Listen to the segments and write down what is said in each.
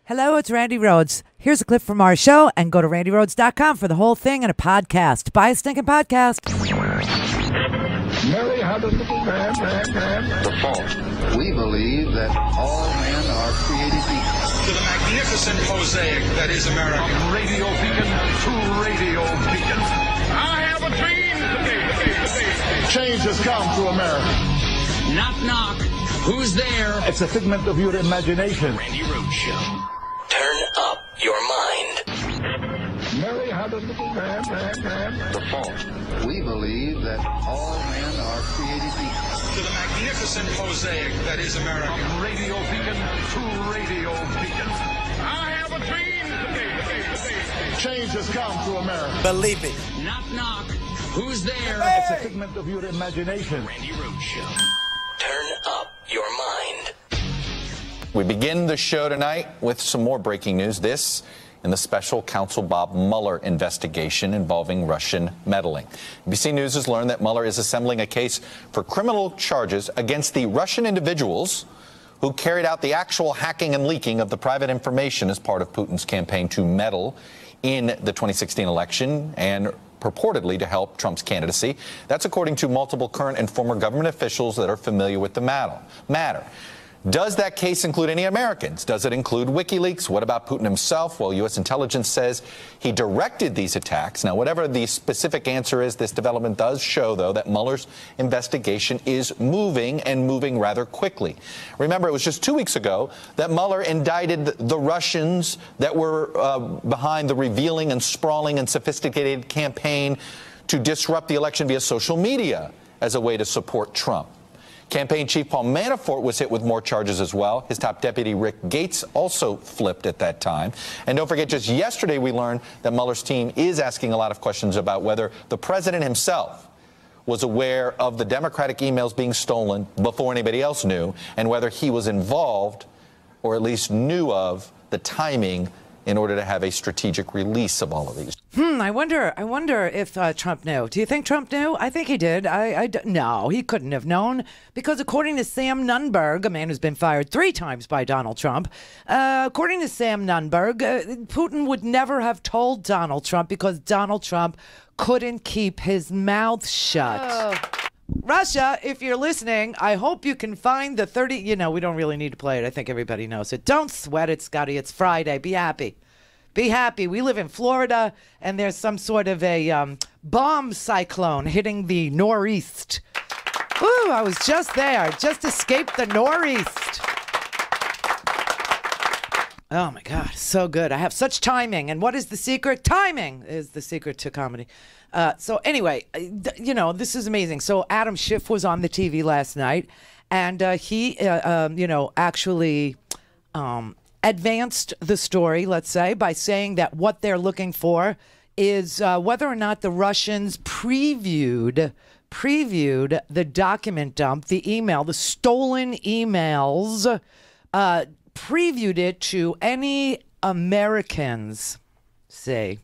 Hello, it's Randi Rhodes. Here's a clip from our show, and go to randirhodes.com for the whole thing and a podcast. Buy a stinking podcast. Mary had a little man. The fault. We believe that all men are created equal. To the magnificent mosaic that is America. From radio beacon to radio beacon. I have a dream today. Change has come to America. Knock, knock. Who's there? It's a figment of your imagination. Randi Rhodes Show. Turn up your mind. Mary had a little man. The fault. We believe that all men are created equal. To the magnificent mosaic that is America. From radio beacon to radio beacon. I have a dream today. Change has come to America. Believe it. Knock, knock. Who's there? It's a figment of your imagination. Randi Rhodes Show. Turn up your mind. We begin the show tonight with some more breaking news. This in the special counsel Bob Mueller investigation involving Russian meddling. ABC News has learned that Mueller is assembling a case for criminal charges against the Russian individuals who carried out the actual hacking and leaking of the private information as part of Putin's campaign to meddle in the 2016 election and purportedly to help Trump's candidacy. That's according to multiple current and former government officials that are familiar with the matter. Does that case include any Americans? Does it include WikiLeaks? What about Putin himself? Well, U.S. intelligence says he directed these attacks. Now, whatever the specific answer is, this development does show, though, that Mueller's investigation is moving and moving rather quickly. Remember, it was just 2 weeks ago that Mueller indicted the Russians that were behind the revealing and sprawling and sophisticated campaign to disrupt the election via social media as a way to support Trump. Campaign chief Paul Manafort was hit with more charges as well. His top deputy, Rick Gates, also flipped at that time. And don't forget, just yesterday we learned that Mueller's team is asking a lot of questions about whether the president himself was aware of the Democratic emails being stolen before anybody else knew, and whether he was involved or at least knew of the timing in order to have a strategic release of all of these. I wonder if Trump knew. Do you think Trump knew? I think he did. No, he couldn't have known, because according to Sam Nunberg, a man who's been fired 3 times by Donald Trump, according to Sam Nunberg, Putin would never have told Donald Trump because Donald Trump couldn't keep his mouth shut. Oh. Russia, if you're listening, I hope you can find the 30, we don't really need to play it. I think everybody knows it. Don't sweat it, Scotty. It's Friday. Be happy. Be happy. We live in Florida, and there's some sort of a bomb cyclone hitting the northeast. Ooh, I was just there. Just escaped the northeast. Oh, my God. So good. I have such timing. And what is the secret? Timing is the secret to comedy. So anyway, this is amazing. So Adam Schiff was on the TV last night, and he, actually advanced the story, let's say, by saying that what they're looking for is whether or not the Russians previewed the document dump, the email, the stolen emails, previewed it to any Americans, say.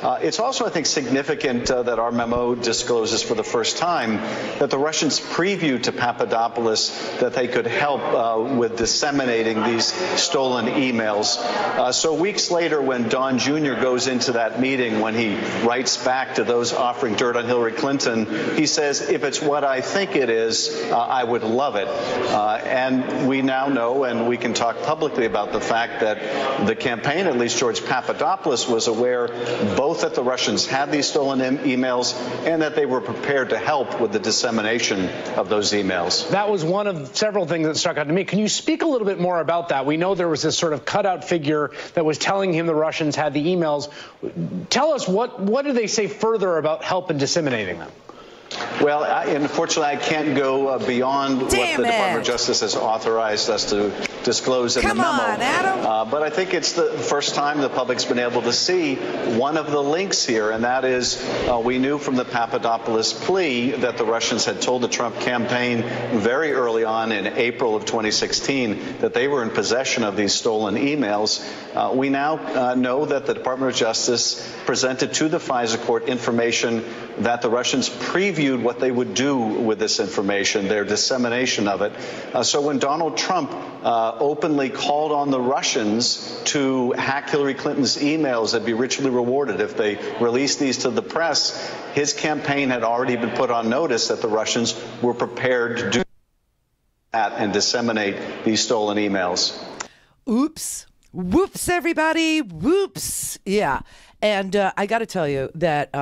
It's also, I think, significant that our memo discloses for the first time that the Russians previewed to Papadopoulos that they could help with disseminating these stolen emails. So weeks later, when Don Jr. goes into that meeting, when he writes back to those offering dirt on Hillary Clinton, he says, if it's what I think it is, I would love it. And we now know, and we can talk publicly about the fact that the campaign, at least George Papadopoulos, was aware both that the Russians had these stolen emails and that they were prepared to help with the dissemination of those emails. That was one of several things that struck out to me. Can you speak a little bit more about that? We know there was this sort of cutout figure that was telling him the Russians had the emails. Tell us, what do they say further about help in disseminating them? Well, unfortunately, I can't go beyond what the Department of Justice has authorized us to disclose in the memo. Come on, Adam. But I think it's the first time the public's been able to see one of the links here, and that is we knew from the Papadopoulos plea that the Russians had told the Trump campaign very early on in April of 2016 that they were in possession of these stolen emails. We now know that the Department of Justice presented to the FISA court information that the Russians previewed what they would do with this information, their dissemination of it. So when Donald Trump openly called on the Russians to hack Hillary Clinton's emails and be richly rewarded if they released these to the press, his campaign had already been put on notice that the Russians were prepared to do that and disseminate these stolen emails. Oops. Whoops, everybody. Whoops. Yeah. And I got to tell you that,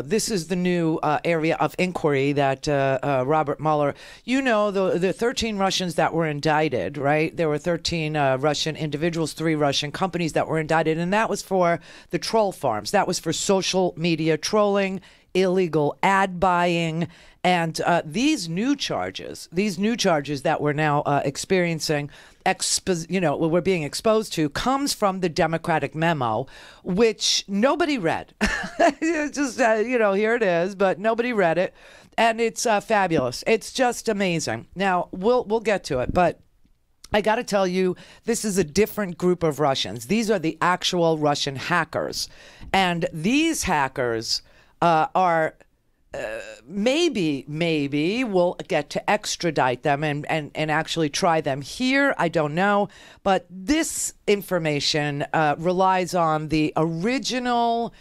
this is the new area of inquiry that Robert Mueller, the 13 Russians that were indicted, right? There were 13 Russian individuals, 3 Russian companies that were indicted, and that was for the troll farms. That was for social media trolling, illegal ad buying, and these new charges that we're now experiencing, we're being exposed to, comes from the Democratic memo, which nobody read. It's just, here it is, but nobody read it, and it's fabulous. It's just amazing. Now we'll get to it, but I got to tell you, this is a different group of Russians. These are the actual Russian hackers, and these hackers are. Maybe we'll get to extradite them and actually try them here. I don't know. But this information relies on the original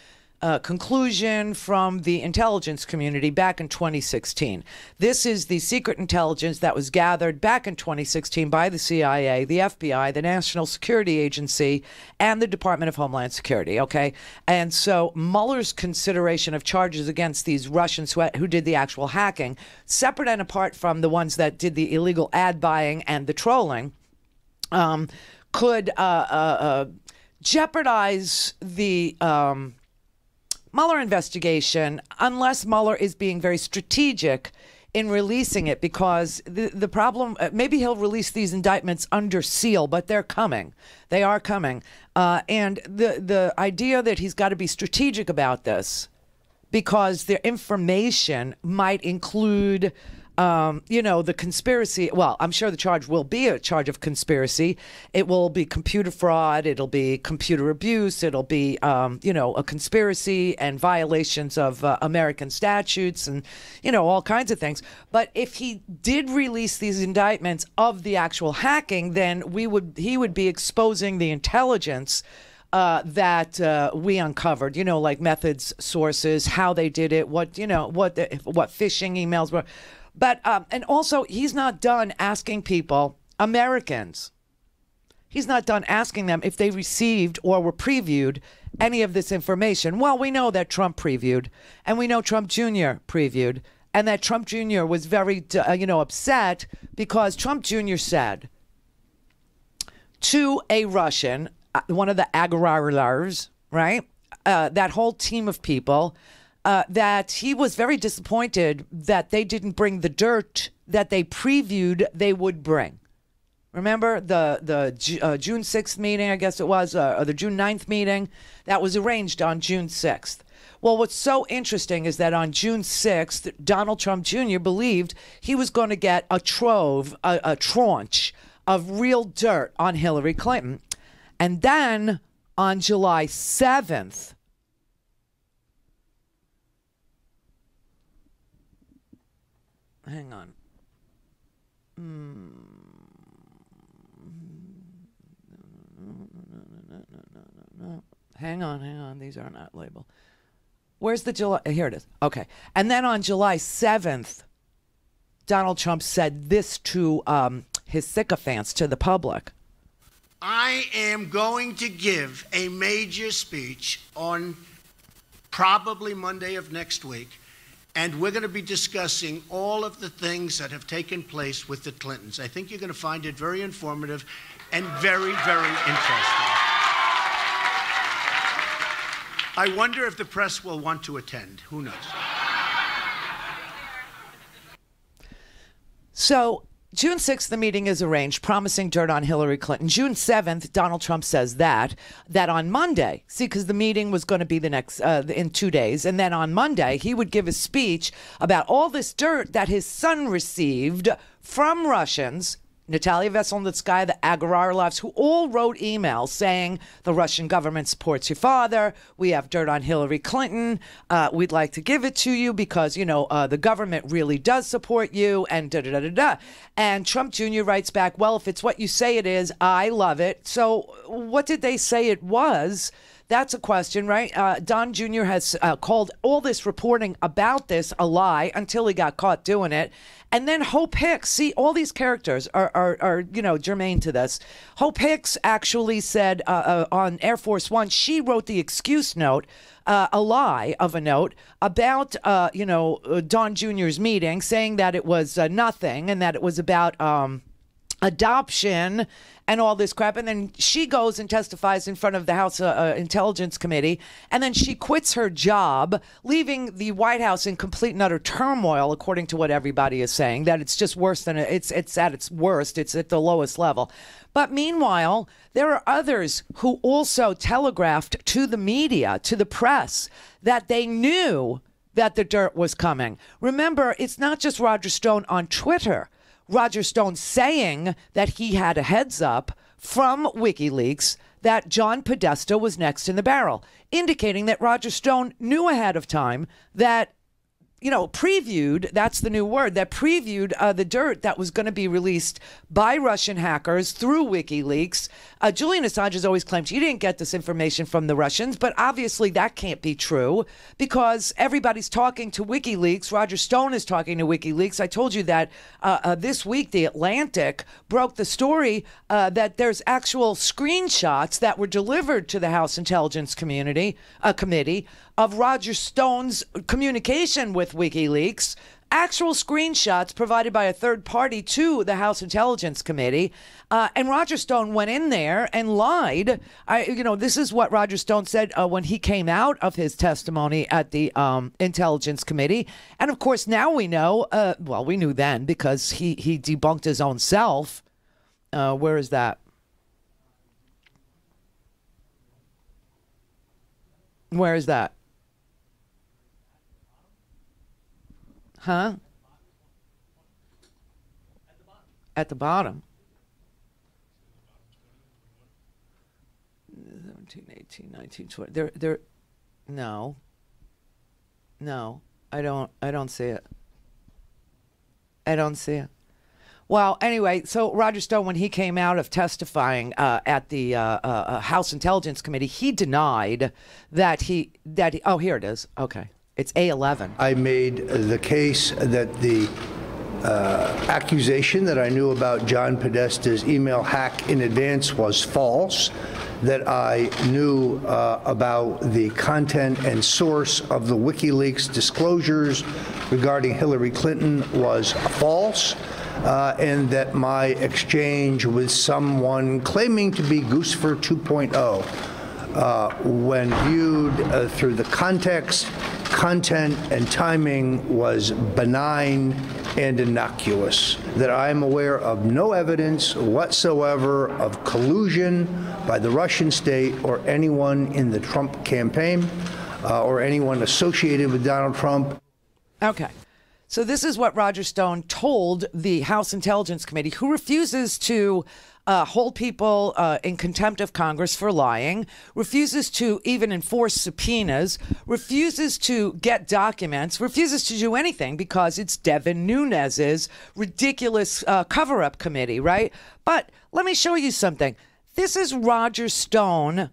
conclusion from the intelligence community back in 2016. This is the secret intelligence that was gathered back in 2016 by the CIA, the FBI, the National Security Agency, and the Department of Homeland Security, okay? And so Mueller's consideration of charges against these Russians who did the actual hacking, separate and apart from the ones that did the illegal ad buying and the trolling, could jeopardize the Mueller investigation unless Mueller is being very strategic in releasing it, because the problem, maybe he'll release these indictments under seal, but they're coming. They are coming. And the idea that he's got to be strategic about this, because their information might include the conspiracy. Well, I'm sure the charge will be a charge of conspiracy. It will be computer fraud. It'll be computer abuse. It'll be, a conspiracy and violations of American statutes and, all kinds of things. But if he did release these indictments of the actual hacking, then he would be exposing the intelligence that we uncovered, like methods, sources, how they did it, what phishing emails were. But, and also, he's not done asking people, Americans, he's not done asking them if they received or were previewed any of this information. Well, we know that Trump previewed, and we know Trump Jr. previewed, and that Trump Jr. was very, upset because Trump Jr. said to a Russian, one of the Agararlars, right, that whole team of people, that he was very disappointed that they didn't bring the dirt that they previewed they would bring. Remember the June 6th meeting, I guess it was, or the June 9th meeting that was arranged on June 6th. Well, what's so interesting is that on June 6th, Donald Trump Jr. believed he was going to get a tranche of real dirt on Hillary Clinton. And then on July 7th, hang on. Hang on. These are not labeled. Where's the July? Here it is. Okay. And then on July 7th, Donald Trump said this to his sycophants, to the public. I am going to give a major speech on probably Monday of next week. And we're going to be discussing all of the things that have taken place with the Clintons. I think you're going to find it very informative and very, very interesting. I wonder if the press will want to attend. Who knows? So June 6th, the meeting is arranged, promising dirt on Hillary Clinton. June 7th, Donald Trump says that on Monday, because the meeting was going to be the next, in 2 days. And then on Monday, he would give a speech about all this dirt that his son received from Russians Natalia Veselnitskaya, the Agararovs, who all wrote emails saying the Russian government supports your father. We have dirt on Hillary Clinton. We'd like to give it to you because, the government really does support you and da-da-da-da-da. And Trump Jr. writes back, well, if it's what you say it is, I love it. So what did they say it was? That's a question, right? Don Jr. has called all this reporting about this a lie until he got caught doing it. And then Hope Hicks, see, all these characters are germane to this. Hope Hicks actually said on Air Force One, she wrote the excuse note, a lie of a note about, Don Jr.'s meeting, saying that it was nothing and that it was about adoption and all this crap. And then she goes and testifies in front of the House Intelligence Committee. And then she quits her job, leaving the White House in complete and utter turmoil, according to what everybody is saying, that it's just worse than it's at its worst. It's at the lowest level. But meanwhile, there are others who also telegraphed to the media, to the press, that they knew that the dirt was coming. Remember, it's not just Roger Stone on Twitter. Roger Stone saying that he had a heads up from WikiLeaks that John Podesta was next in the barrel, indicating that Roger Stone knew ahead of time that, previewed, that's the new word, that previewed the dirt that was going to be released by Russian hackers through WikiLeaks. Julian Assange has always claimed he didn't get this information from the Russians, but obviously that can't be true because everybody's talking to WikiLeaks. Roger Stone is talking to WikiLeaks. I told you that this week The Atlantic broke the story that there's actual screenshots that were delivered to the House Intelligence Committee of Roger Stone's communication with WikiLeaks, actual screenshots provided by a third party to the House Intelligence Committee. And Roger Stone went in there and lied. This is what Roger Stone said when he came out of his testimony at the Intelligence Committee. And of course, now we know, we knew then because he debunked his own self. Where is that? Where is that? Huh? At the bottom. 17, 18, 19, 20. They're no, I don't see it. I don't see it. Well, anyway, so Roger Stone, when he came out of testifying at the House Intelligence Committee, he denied that he. Oh, here it is. Okay. It's A11. I made the case that the accusation that I knew about John Podesta's email hack in advance was false, that I knew about the content and source of the WikiLeaks disclosures regarding Hillary Clinton was false, and that my exchange with someone claiming to be Goosefer 2.0, when viewed through the context, content, and timing, was benign and innocuous, that I am aware of no evidence whatsoever of collusion by the Russian state or anyone in the Trump campaign or anyone associated with Donald Trump. Okay. So this is what Roger Stone told the House Intelligence Committee, who refuses to hold people in contempt of Congress for lying, refuses to even enforce subpoenas, refuses to get documents, refuses to do anything because it's Devin Nunes's ridiculous cover-up committee, right? But let me show you something. This is Roger Stone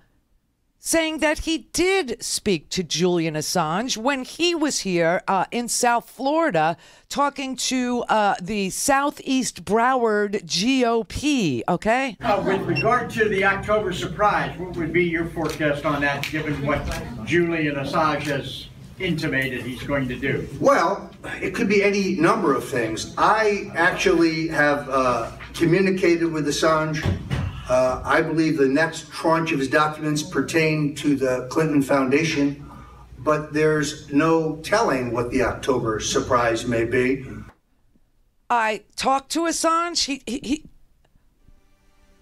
saying that he did speak to Julian Assange when he was here in South Florida talking to the Southeast Broward GOP, okay? With regard to the October surprise, what would be your forecast on that, given what Julian Assange has intimated he's going to do? Well, it could be any number of things. I actually have communicated with Assange. I believe the next tranche of his documents pertain to the Clinton Foundation, but there's no telling what the October surprise may be. I talked to Assange. He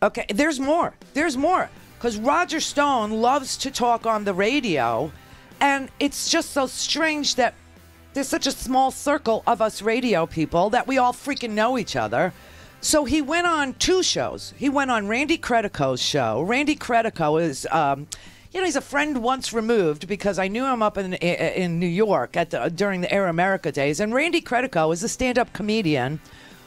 okay, there's more. There's more. Because Roger Stone loves to talk on the radio, and it's just so strange that there's such a small circle of us radio people that we all freaking know each other. So he went on 2 shows. He went on Randy Credico's show. Randy Credico is, he's a friend once removed because I knew him up in New York during the Air America days. And Randy Credico is a stand-up comedian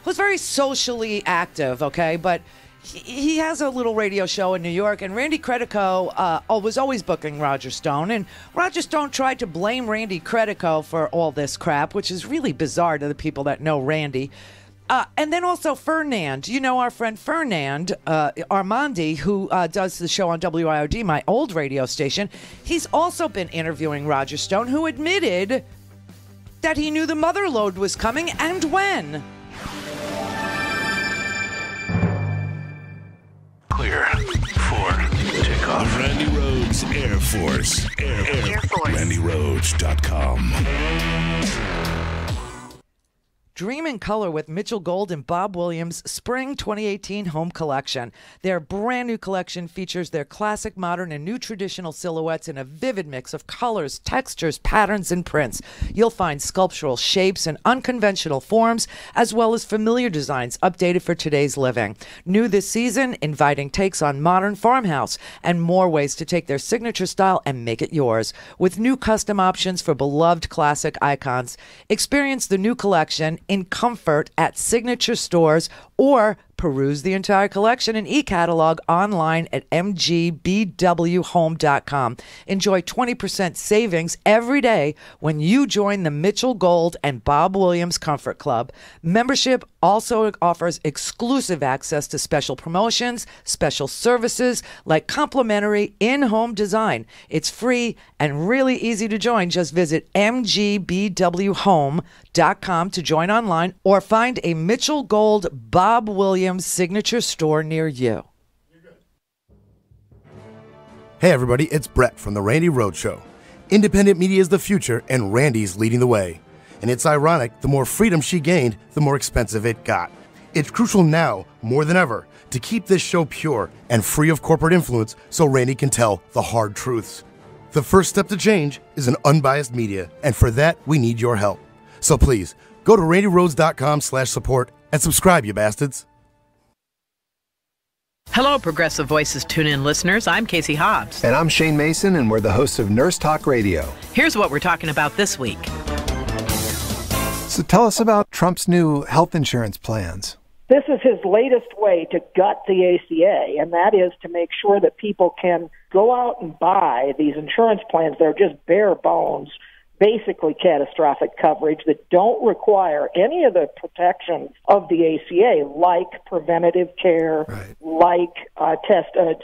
who's very socially active, okay? But he has a little radio show in New York, and Randy Credico was always booking Roger Stone. And Roger Stone tried to blame Randy Credico for all this crap, which is really bizarre to the people that know Randy. And then also Fernand, our friend Fernand Armandi, who does the show on WIOD, my old radio station. He's also been interviewing Roger Stone, who admitted that he knew the mother lode was coming and when. Clear for takeoff. Randi Rhodes Air Force. Air Force. RandiRhodes.com. Dream in color with Mitchell Gold and Bob Williams' Spring 2018 Home Collection. Their brand new collection features their classic, modern, and new traditional silhouettes in a vivid mix of colors, textures, patterns, and prints. You'll find sculptural shapes and unconventional forms, as well as familiar designs updated for today's living. New this season, inviting takes on modern farmhouse and more ways to take their signature style and make it yours. With new custom options for beloved classic icons. Experience the new collection in comfort at signature stores or peruse the entire collection and e-catalog online at mgbwhome.com. Enjoy 20% savings every day when you join the Mitchell Gold and Bob Williams Comfort Club. Membership also offers exclusive access to special promotions, special services like complimentary in-home design. It's free and really easy to join. Just visit mgbwhome.com to join online or find a Mitchell Gold Bob Williams signature store near you. Hey everybody, it's Brett from the Randi Rhodes Show. Independent media is the future and Randi's leading the way. And it's ironic, the more freedom she gained, the more expensive it got. It's crucial now, more than ever, to keep this show pure and free of corporate influence so Randi can tell the hard truths. The first step to change is an unbiased media, and for that, we need your help. So please, go to RandiRhodes.com/support and subscribe, you bastards. Hello, Progressive Voices tune-in listeners. I'm Casey Hobbs. And I'm Shane Mason, and we're the hosts of Nurse Talk Radio. Here's what we're talking about this week. So tell us about Trump's new health insurance plans. This is his latest way to gut the ACA, and that is to make sure that people can go out and buy these insurance plans that are just bare bones, basically catastrophic coverage that don't require any of the protections of the ACA, like preventative care, like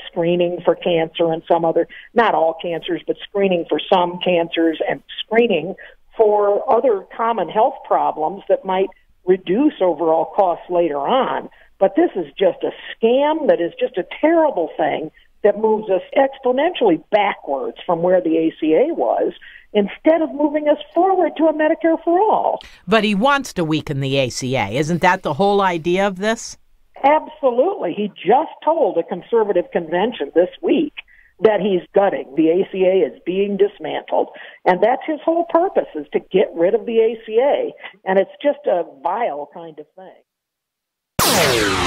screening for cancer and some other, not all cancers, but screening for some cancers and screening for other common health problems that might reduce overall costs later on. But this is just a scam that is just a terrible thing that moves us exponentially backwards from where the ACA was, instead of moving us forward to a Medicare for all. But he wants to weaken the ACA. Isn't that the whole idea of this? Absolutely. He just told a conservative convention this week that he's gutting. The ACA is being dismantled. And that's his whole purpose, is to get rid of the ACA. And it's just a vile kind of thing.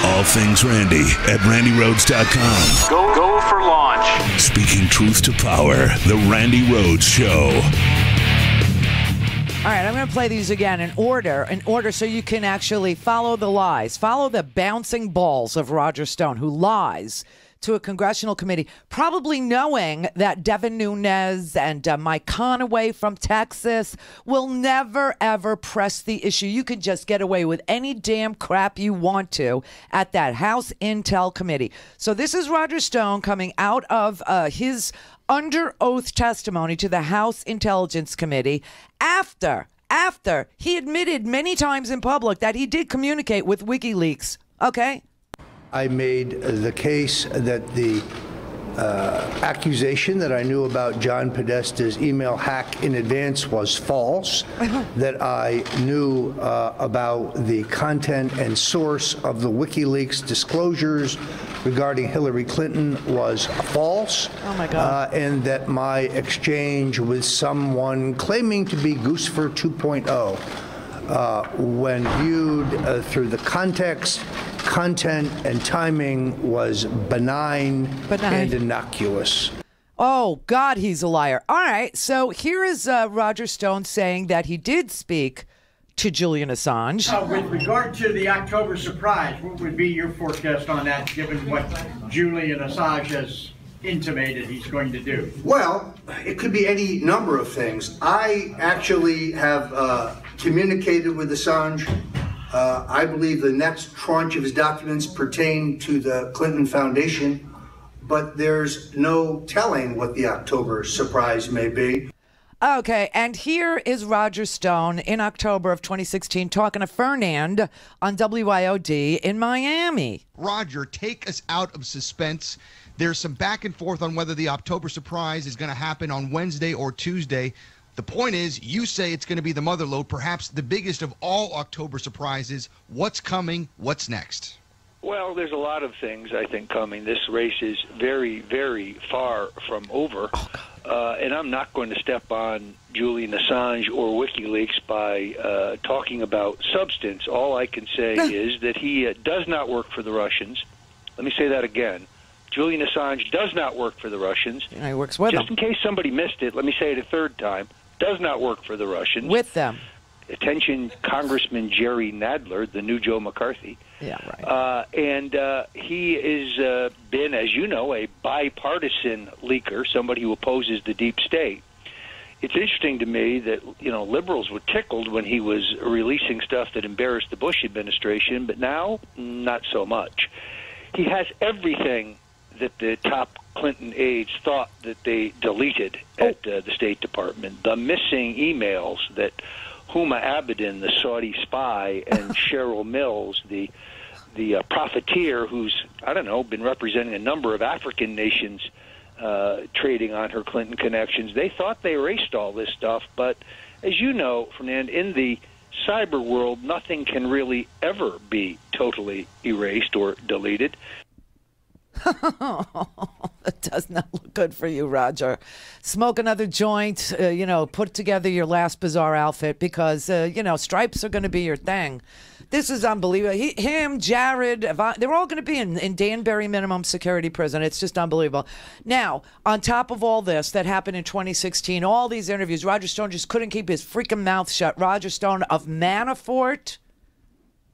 All things Randi at RandiRhodes.com. Go for launch. Speaking truth to power, the Randi Rhodes Show. All right, I'm going to play these again in order so you can actually follow the lies. Follow the bouncing balls of Roger Stone, who lies to a congressional committee, probably knowing that Devin Nunes and Mike Conaway from Texas will never, ever press the issue. You can just get away with any damn crap you want to at that House Intel Committee. So this is Roger Stone coming out of his under oath testimony to the House Intelligence Committee after he admitted many times in public that he did communicate with WikiLeaks. Okay? I made the case that the accusation that I knew about John Podesta's email hack in advance was false, that I knew about the content and source of the WikiLeaks disclosures regarding Hillary Clinton was false, and that my exchange with someone claiming to be Goosefer 2.0, when viewed through the context content and timing was benign. And innocuous. Oh, God, he's a liar. All right, so here is Roger Stone saying that he did speak to Julian Assange. With regard to the October surprise, what would be your forecast on that, given what Julian Assange has intimated he's going to do? Well, it could be any number of things. I actually have communicated with Assange. I believe the next tranche of his documents pertain to the Clinton Foundation, but there's no telling what the October surprise may be. Okay, and here is Roger Stone in October of 2016 talking to Fernand on WIOD in Miami. Roger, take us out of suspense. There's some back and forth on whether the October surprise is going to happen on Wednesday or Tuesday. The point is, you say it's going to be the motherlode, perhaps the biggest of all October surprises. What's coming? What's next? Well, there's a lot of things, I think, coming. This race is very, very far from over. And I'm not going to step on Julian Assange or WikiLeaks by talking about substance. All I can say is that he does not work for the Russians. Let me say that again. Julian Assange does not work for the Russians. He works with them. Just in case somebody missed it, let me say it a third time. Does not work for the Russians. With them. Attention, Congressman Jerry Nadler, the new Joe McCarthy. Yeah, right. And he has been, as you know, a bipartisan leaker, somebody who opposes the deep state. It's interesting to me that, you know, liberals were tickled when he was releasing stuff that embarrassed the Bush administration, but now, not so much. He has everything that the top Clinton aides thought that they deleted at the State Department. The missing emails that Huma Abedin, the Saudi spy, and Cheryl Mills, the profiteer who's, I don't know, been representing a number of African nations trading on her Clinton connections. They thought they erased all this stuff, but as you know, Fernand, in the cyber world, nothing can really ever be totally erased or deleted. It does not look good for you, Roger. Smoke another joint, put together your last bizarre outfit because, stripes are going to be your thing. This is unbelievable. Him, Jared, they're all going to be in Danbury minimum security prison. It's just unbelievable. Now, on top of all this that happened in 2016, all these interviews, Roger Stone just couldn't keep his freaking mouth shut. Roger Stone of Manafort.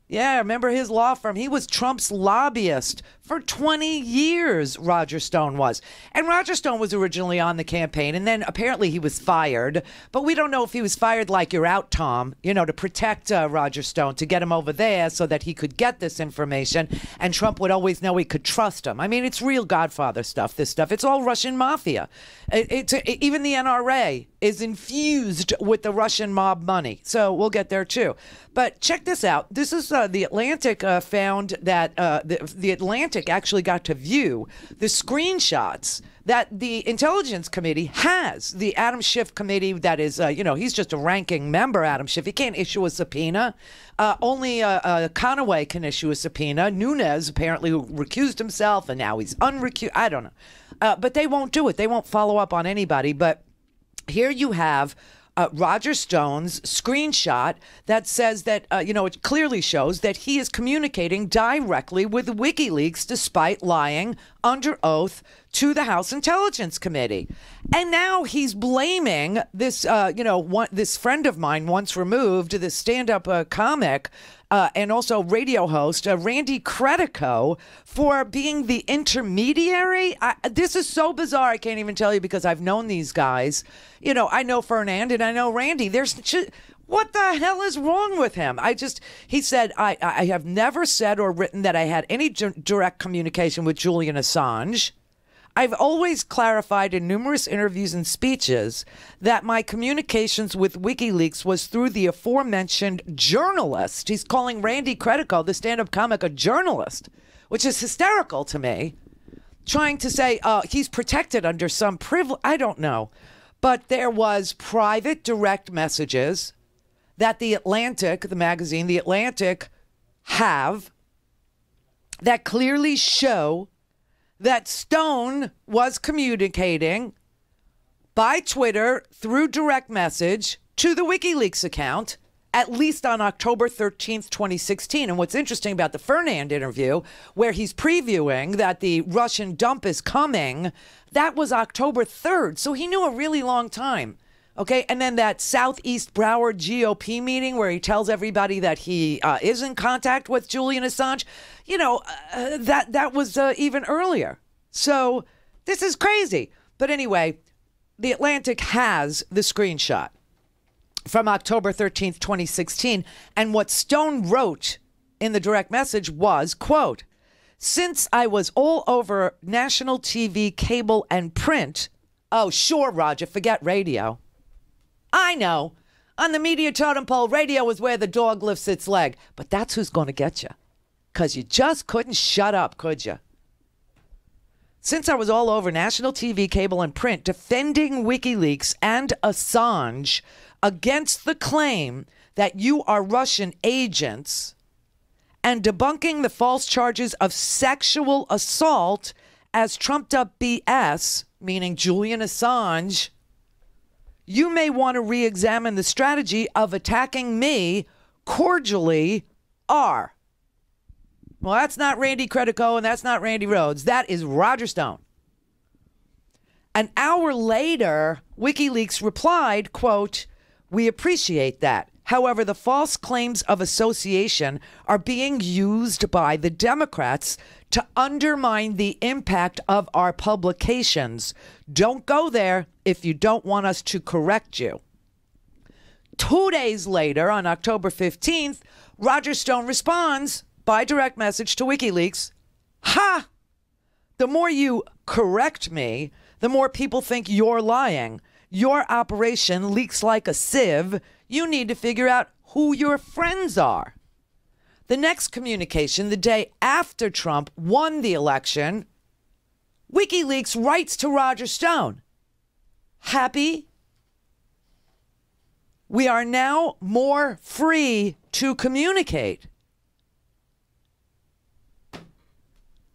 Yeah, remember his law firm? He was Trump's lobbyist for 20 years, Roger Stone was. And Roger Stone was originally on the campaign, and then apparently he was fired. But we don't know if he was fired like you're out, Tom, to protect Roger Stone, to get him over there so that he could get this information, and Trump would always know he could trust him. I mean, it's real Godfather stuff, this stuff. It's all Russian mafia. Even the NRA is infused with the Russian mob money. So we'll get there, too. But check this out. This is The Atlantic found that the Atlantic actually got to view the screenshots that the Intelligence Committee has. The Adam Schiff Committee that is, he's just a ranking member, Adam Schiff. He can't issue a subpoena. Only Conaway can issue a subpoena. Nunes, apparently, who recused himself, and now he's unrecused. I don't know. But they won't do it. They won't follow up on anybody. But here you have Roger Stone's screenshot that says that, it clearly shows that he is communicating directly with WikiLeaks despite lying under oath to the House Intelligence Committee. And now he's blaming this, this friend of mine once removed, this stand-up comic and also radio host, Randi Rhodes, for being the intermediary. This is so bizarre, I can't even tell you, because I've known these guys. I know Fernand and I know Randy. What the hell is wrong with him? He said, I have never said or written that I had any direct communication with Julian Assange. I've always clarified in numerous interviews and speeches that my communications with WikiLeaks was through the aforementioned journalist. He's calling Randi Rhodes, the stand-up comic, a journalist, which is hysterical to me. Trying to say he's protected under some privilege. I don't know. But there was private direct messages that the Atlantic, the magazine, the Atlantic, have that clearly show that Stone was communicating by Twitter through direct message to the WikiLeaks account at least on October 13th, 2016. And what's interesting about the Fernand interview, where he's previewing that the Russian dump is coming, that was October 3rd. So he knew a really long time. Okay, and then that Southeast Broward GOP meeting where he tells everybody that he is in contact with Julian Assange, that was even earlier. So this is crazy. But anyway, The Atlantic has the screenshot from October 13th, 2016. And what Stone wrote in the direct message was, quote, "Since I was all over national TV, cable, and print." Oh, sure, Roger, forget radio. I know. On the media totem pole, radio is where the dog lifts its leg. But that's who's going to get you. Because you just couldn't shut up, could you? Since I was all over national TV, cable, and print defending WikiLeaks and Assange against the claim that you are Russian agents and debunking the false charges of sexual assault as trumped-up BS, meaning Julian Assange, you may want to re-examine the strategy of attacking me. Cordially, R. Well, that's not Randy Credico and that's not Randi Rhodes. That is Roger Stone. An hour later, WikiLeaks replied, quote, "We appreciate that. However, the false claims of association are being used by the Democrats to undermine the impact of our publications. Don't go there if you don't want us to correct you." 2 days later, on October 15th, Roger Stone responds by direct message to WikiLeaks, "Ha! The more you correct me, the more people think you're lying. Your operation leaks like a sieve. You need to figure out who your friends are." The next communication, the day after Trump won the election, WikiLeaks writes to Roger Stone, "Happy? We are now more free to communicate."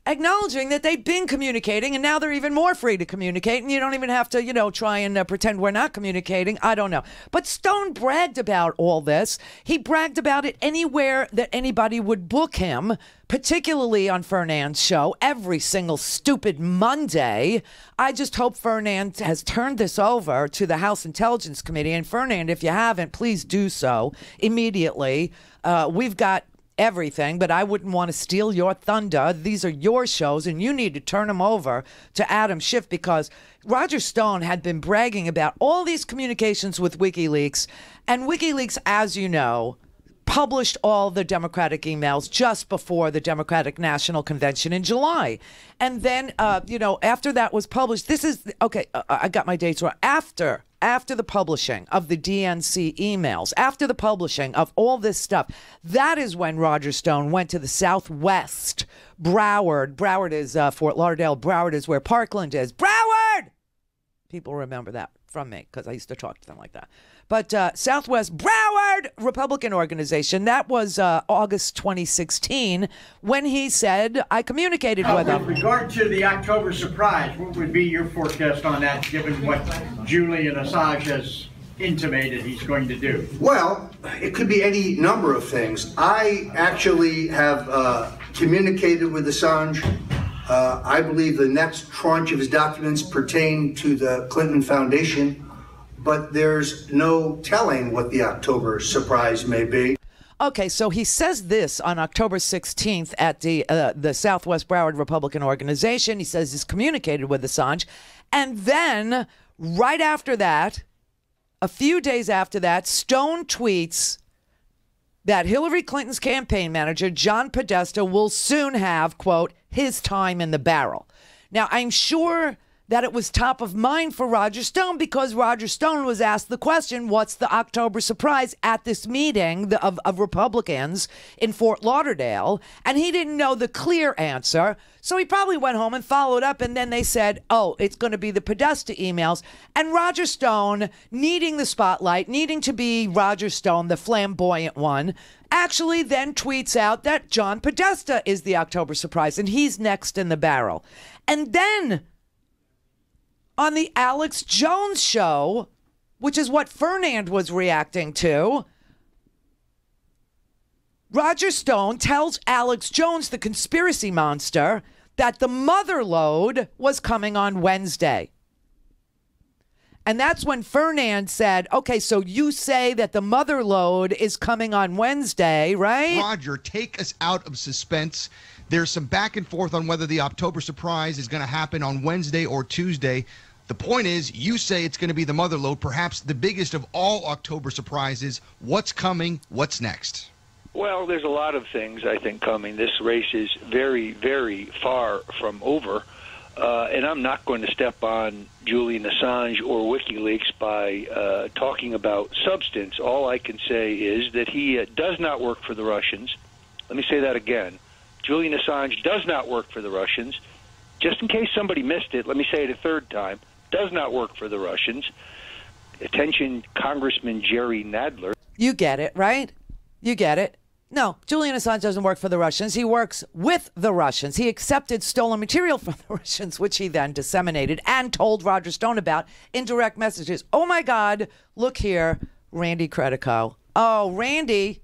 Acknowledging that they've been communicating and now they're even more free to communicate, and you don't even have to, try and pretend we're not communicating. I don't know. But Stone bragged about all this. He bragged about it anywhere that anybody would book him, particularly on Fernand's show every single stupid Monday. I just hope Fernand has turned this over to the House Intelligence Committee. And Fernand, if you haven't, please do so immediately. We've got everything, but I wouldn't want to steal your thunder. These are your shows, and you need to turn them over to Adam Schiff, because Roger Stone had been bragging about all these communications with WikiLeaks, and WikiLeaks, as you know, published all the Democratic emails just before the Democratic National Convention in July. And then, after that was published, this is, okay, I got my dates wrong. After the publishing of the DNC emails, after the publishing of all this stuff, that is when Roger Stone went to the Southwest Broward. Broward is Fort Lauderdale. Broward is where Parkland is. Broward! People remember that from me because I used to talk to them like that. But Southwest Broward Republican Organization, that was August 2016 when he said, I communicated with him. With regard to the October surprise, what would be your forecast on that, given what Julian Assange has intimated he's going to do? Well, it could be any number of things. I actually have communicated with Assange. I believe the next tranche of his documents pertain to the Clinton Foundation, but there's no telling what the October surprise may be. Okay, so he says this on October 16th at the Southwest Broward Republican Organization. He says he's communicated with Assange. And then right after that, a few days after that, Stone tweets that Hillary Clinton's campaign manager, John Podesta, will soon have, quote, his time in the barrel. Now, I'm sure that it was top of mind for Roger Stone because Roger Stone was asked the question, what's the October surprise at this meeting of Republicans in Fort Lauderdale? And he didn't know the clear answer. So he probably went home and followed up. And then they said, oh, it's going to be the Podesta emails. And Roger Stone, needing the spotlight, needing to be Roger Stone, the flamboyant one, actually then tweets out that John Podesta is the October surprise and he's next in the barrel. And then on the Alex Jones show, which is what Fernand was reacting to, Roger Stone tells Alex Jones, the conspiracy monster, that the mother lode was coming on Wednesday. And that's when Fernand said, okay, so you say that the mother lode is coming on Wednesday, right? Roger, take us out of suspense. There's some back and forth on whether the October surprise is going to happen on Wednesday or Tuesday. The point is, you say it's going to be the mother lode, perhaps the biggest of all October surprises. What's coming? What's next? Well, there's a lot of things, I think, coming. This race is very, very far from over. And I'm not going to step on Julian Assange or WikiLeaks by talking about substance. All I can say is that he does not work for the Russians. Let me say that again. Julian Assange does not work for the Russians. Just in case somebody missed it, let me say it a third time. Does not work for the Russians. Attention, Congressman Jerry Nadler. You get it, right? You get it. No, Julian Assange doesn't work for the Russians. He works with the Russians. He accepted stolen material from the Russians, which he then disseminated and told Roger Stone about in direct messages. Oh, my God. Look here. Randi Credico. Oh, Randi.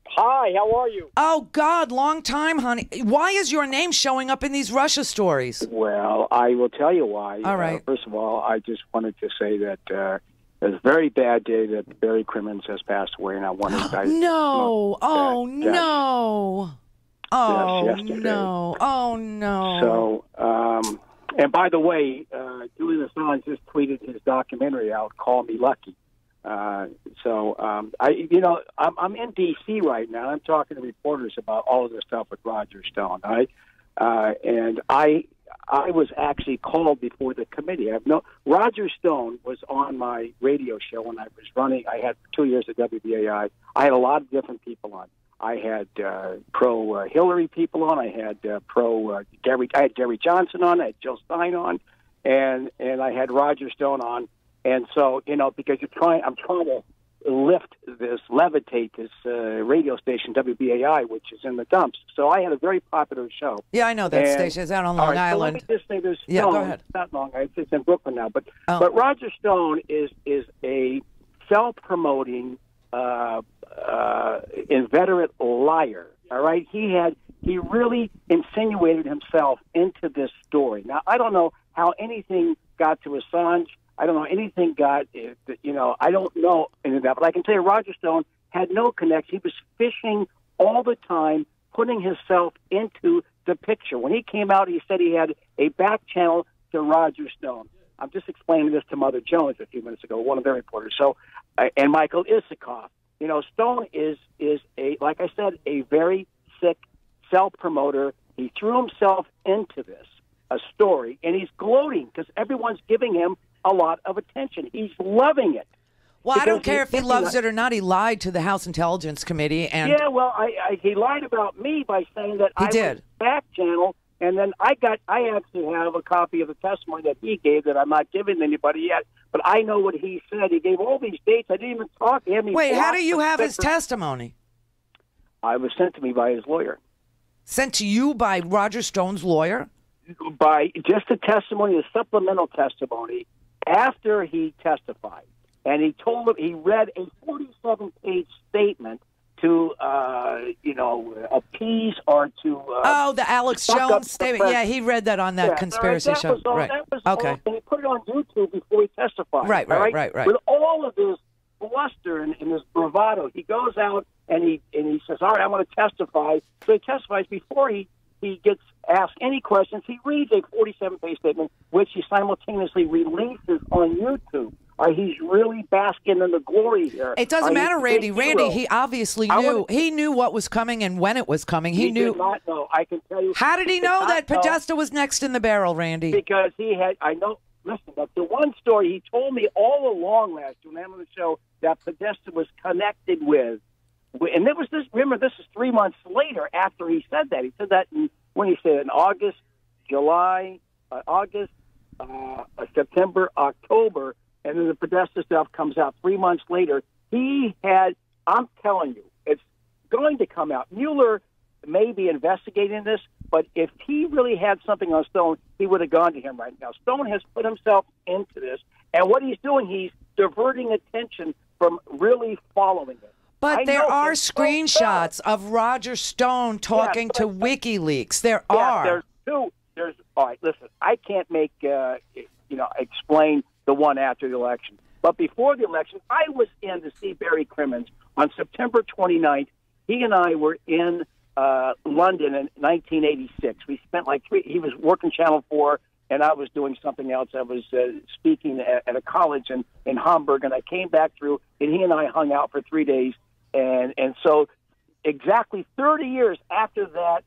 Hi, how are you? Oh, God, long time, honey. Why is your name showing up in these Russia stories? Well, I will tell you why. All right. First of all, I just wanted to say that it was a very bad day that Barry Crimmins has passed away, and I wanted to... No. Oh, no. Oh, yes, yesterday. no. Oh, no. So, and by the way, Julian Assange just tweeted his documentary out, Call Me Lucky. I'm in D.C. right now. I'm talking to reporters about all of this stuff with Roger Stone, right? And I was actually called before the committee. Roger Stone was on my radio show when I was running. I had 2 years at WBAI. I had a lot of different people on. I had pro Hillary people on. I had Gary. I had Gary Johnson on. I had Jill Stein on, and I had Roger Stone on. And so, because I'm trying to levitate this radio station, WBAI, which is in the dumps. So I had a very popular show. Yeah, I know that station. It's out on Long Island. So let me just say this. Yeah, go ahead. It's not Long Island. It's in Brooklyn now. But Roger Stone is a self-promoting, inveterate liar. All right? He really insinuated himself into this story. Now, I don't know how anything got to Assange. I don't know anything got, I don't know any of that, but I can tell you Roger Stone had no connection. He was fishing all the time, putting himself into the picture. When he came out, he said he had a back channel to Roger Stone. I'm just explaining this to Mother Jones a few minutes ago, one of their reporters. So, and Michael Isikoff. Stone is like I said, a very sick self-promoter. He threw himself into this, a story, and he's gloating because everyone's giving him a lot of attention. He's loving it. Well, I don't care if he loves it or not. He lied to the House Intelligence Committee. And yeah, well, he lied about me by saying that I was back channel, and then I actually have a copy of the testimony that he gave that I'm not giving to anybody yet, but I know what he said. He gave all these dates. I didn't even talk to him. Wait, how do you have his testimony? I was sent to me by his lawyer. Sent to you by Roger Stone's lawyer? By just the testimony, the supplemental testimony, after he testified, and he told him he read a 47-page statement to, appease or to. The Alex Jones statement. Yeah, he read that on that conspiracy show. Right. Okay. And he put it on YouTube before he testified. Right. With all of this bluster and this bravado, he goes out and he says, "All right, I'm going to testify." So he testifies before he gets asked any questions. He reads a 47-page statement, which he simultaneously releases on YouTube. He's really basking in the glory here. It doesn't matter, Randy. He obviously knew. He knew what was coming and when it was coming. He knew. Did not know. I can tell you. How did he know that Podesta was next in the barrel, Randy? Because he had. I know. Listen, that's the one story he told me all along last year when I was on the show that Podesta was connected with. And there was this. Remember, this is 3 months later after he said that. He said that when he said in August, September, October, and then the Podesta stuff comes out 3 months later. He had. I'm telling you, it's going to come out. Mueller may be investigating this, but if he really had something on Stone, he would have gone to him right now. Stone has put himself into this, and what he's doing, he's diverting attention from really following it. But there are screenshots of Roger Stone talking to WikiLeaks. There are. There's two. All right, listen, I can't make, explain the one after the election. But before the election, I was in to see Barry Crimmins on September 29th. He and I were in London in 1986. We spent he was working Channel 4, and I was doing something else. I was speaking at a college in Hamburg, and I came back through, and he and I hung out for 3 days. And so exactly 30 years after that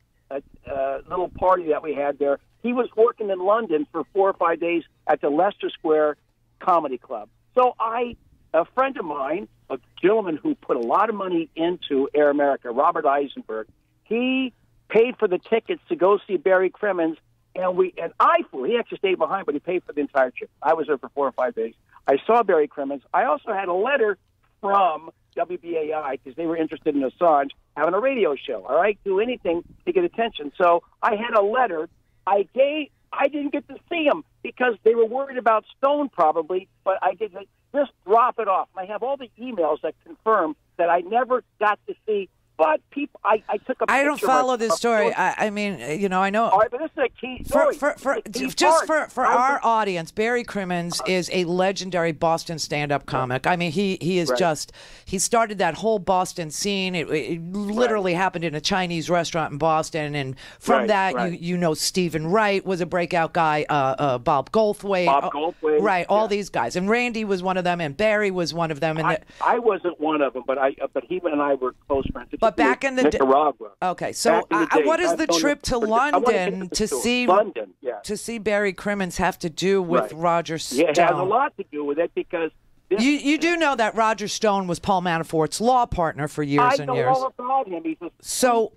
little party that we had there, he was working in London for 4 or 5 days at the Leicester Square Comedy Club. So a friend of mine, a gentleman who put a lot of money into Air America, Robert Eisenberg, he paid for the tickets to go see Barry Crimmins, and I flew. He actually stayed behind, but he paid for the entire trip. I was there for 4 or 5 days. I saw Barry Crimmins. I also had a letter from WBAI, because they were interested in Assange having a radio show, all right? Do anything to get attention. So I had a letter. I didn't get to see him because they were worried about Stone probably, but I didn't. Just drop it off. I have all the emails that confirm that I never got to see. But people, I took a picture. I don't follow this story. I mean, I know. All right, but this is a key story. For our audience, Barry Crimmins is a legendary Boston stand-up comic. I mean, he is he started that whole Boston scene. It literally happened in a Chinese restaurant in Boston, and from that, you know, Stephen Wright was a breakout guy. Bob Goldthwait. Right, all these guys, and Randy was one of them, and Barry was one of them. And I wasn't one of them, but he and I were close friends. But back in the Nicaragua. Okay, so what does the trip to London to see Barry Crimmins have to do with Roger Stone? Yeah, it has a lot to do with it because you do know that Roger Stone was Paul Manafort's law partner for years and years. I know all about him. So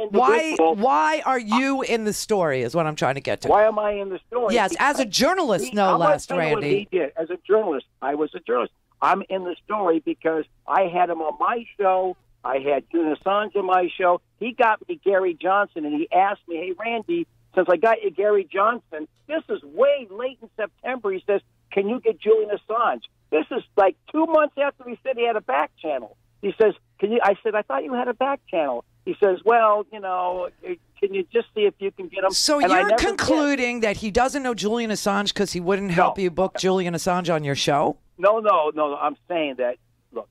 why are you in the story? Is what I'm trying to get to. Why am I in the story? Yes, as a journalist, no less, Randy. What he did as a journalist, I was a journalist. I'm in the story because I had him on my show. I had Julian Assange on my show. He got me Gary Johnson, and he asked me, hey, Randy, since I got you Gary Johnson, this is way late in September. He says, can you get Julian Assange? This is like 2 months after he said he had a back channel. He says, can you? I said, I thought you had a back channel. He says, well, can you just see if you can get him? So you're concluding that he doesn't know Julian Assange because he wouldn't help you book Julian Assange on your show? No. I'm saying that, look,